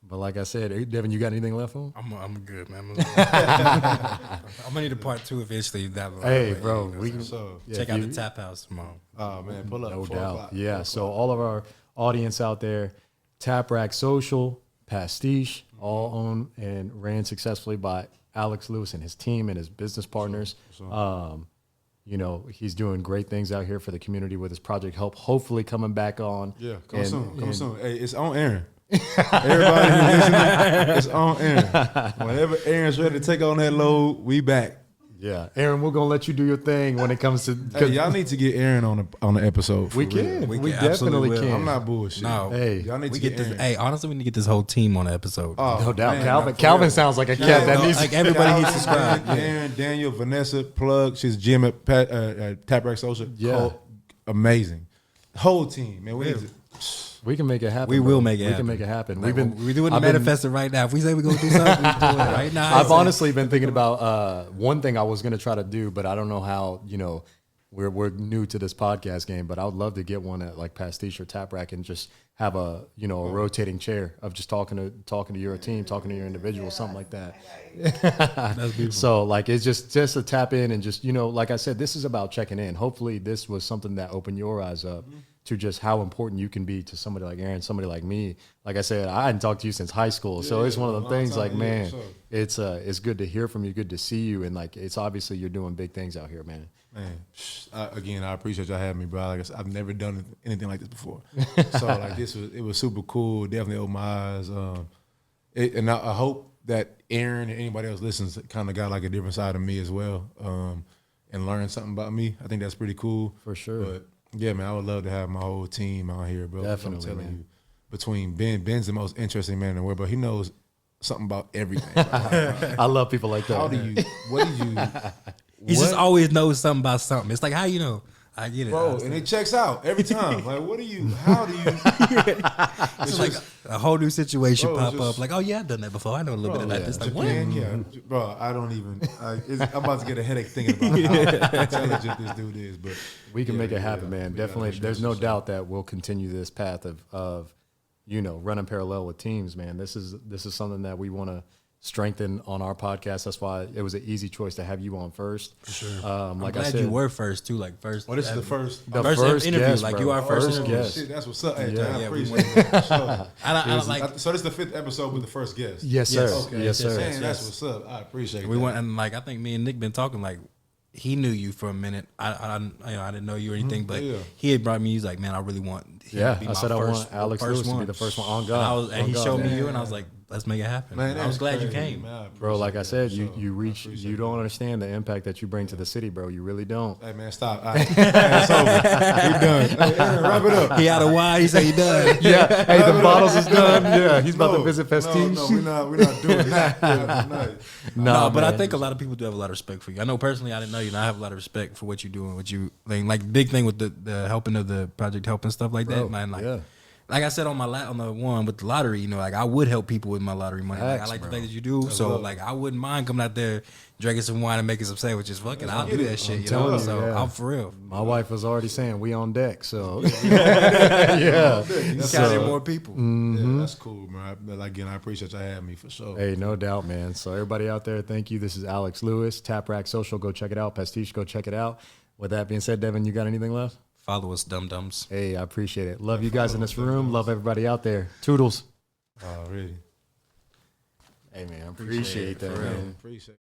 But like I said, hey, Devin, you got anything left on? I'm good, man. I'm gonna need a part 2 eventually. Hey, bro, we can So, check out the Tap House tomorrow. oh man, pull up. no 4 doubt. o'clock, Yeah. 4 So o'clock. all of our audience out there, Tap Rack Social, Pastiche, all owned and ran successfully by Alex Lewis and his team and his business partners. You know, he's doing great things out here for the community with his Project Help. Hopefully coming back on. Yeah, come and- soon. Come and- soon. Hey, it's on Aaron. Everybody who's listening, it's on Aaron. Whenever Aaron's ready to take on that load, we back. Yeah, Aaron, we're gonna let you do your thing when it comes to. Hey, y'all need to get Aaron on the episode. For we real. can. We We can, absolutely definitely will. can. I'm not bullshit. No. Hey, y'all need We to get get this. Aaron. Hey, honestly, we need to get this whole team on the episode. Oh, no doubt. man, Calvin. not for Calvin real. sounds like a cat that no, needs. like everybody needs to Calvin, subscribe. Aaron, Daniel, Vanessa, Plug. She's Jim at Tap Rack Social. Yeah. Amazing. Whole team, man. We need to. We can make it happen. We bro. will make it We happen. can make it happen. Like, We've been. we're I've been- manifesting right now. If we say we're gonna do something, we're doing it right now. I've honestly been thinking about one thing I was going to try to do, but I don't know how. You know, we're new to this podcast game, but I would love to get one at like Pastiche or Tap Rack and just have a a rotating chair of just talking to your team, talking to your individual, something like that. That's beautiful. So like it's just to tap in and just like I said, this is about checking in. Hopefully this was something that opened your eyes up to just how important you can be to somebody like Aaron, somebody like me. Like I said, I hadn't talked to you since high school, so it's one of the long things. time, Like yeah, man, sure. it's good to hear from you, good to see you, and like it's obviously you're doing big things out here, man. Man, again, I appreciate y'all having me, bro. Like I said, I've never done anything like this before, so like it was super cool. Definitely opened my eyes, and I hope that Aaron and anybody else listens kind of got like a different side of me as well, and learned something about me. I think that's pretty cool For sure. But yeah, man, I would love to have my whole team out here, bro. Definitely, I'm telling man. you, between Ben's the most interesting man in the world, but he knows something about everything. Bro. I love people like that. How do you? What do you? He just always knows something about something. It's like, how you know? I get it. Bro, and it checks out every time. Like, what do you? How do you? It's like a whole new situation Bro, pop just- up. Like, oh yeah, I've done that before. I know a little bit of that. It's like, what? Japan, yeah, bro. I don't even. I'm about to get a headache thinking about how intelligent this dude is. But We can yeah, make it yeah, happen, yeah. man. We gotta Definitely. make There's sure no so. doubt that we'll continue this path of running parallel with teams, man. This is something that we want to strengthen on our podcast. That's why it was an easy choice to have you on first. For sure. I'm Like I glad said, you were first too. Like first. Well, this is the first. the first first interview, guest, like, bro. you are first first interview. guest. Shit, that's what's up. Hey, Yeah. I Yeah, we appreciate that. Sure. I like. So this is the 5th episode with the first guest. Yes, sir. Yes. Okay. Yes, sir. Man, that's what's up. I appreciate We that. went and like I think me and Nick been talking like he knew you for a minute. I didn't know you or anything, but Yeah. he had brought me. He's like, man, I really want. him Yeah, to be I my said I first- want Alex first Lewis to be one. the first one on And, God. and he On showed God, me you, and I was like, let's make it happen. Man, I was that's glad you crazy, came. man. I Bro, like I appreciate said, that. you So, you I reach. appreciate You that. don't understand the impact that you bring to the city, bro. You really don't. Hey man, stop. All right. It's over. We done. Hey, Aaron, wrap it up. He out of wine. He said he done. Yeah. Hey, the bottles is done. Yeah, he's about to No, visit Pastiche. No, we're not doing that. Tonight. No, but I man. think a lot of people do have a lot of respect for you. I know personally, I didn't know you, and I have a lot of respect for what you're doing. What you like big thing with the helping of the Project Help and stuff like Bro, that, man. Like, yeah. like I said on on the one with the lottery, like I would help people with my lottery money. Like, I Facts, like the bro. thing that you do, so like I wouldn't mind coming out there drinking some wine and making some sandwiches. Fuck it, I'll do that shit. You know, telling you, so yeah. I'm for real. My wife was already saying we on deck, so yeah. That's Counting what's more up. people. Yeah, that's cool, man. But again, I appreciate y'all having me for sure. Hey, no doubt, man. So everybody out there, thank you. This is Alex Lewis, Tap Rack Social. Go check it out. Pastiche, go check it out. With that being said, Devin, you got anything left? Follow us, dum dums. Hey, I appreciate it. Love you guys in this room. Love everybody out there. Toodles. Already. Hey, man, appreciate that, man. Appreciate it.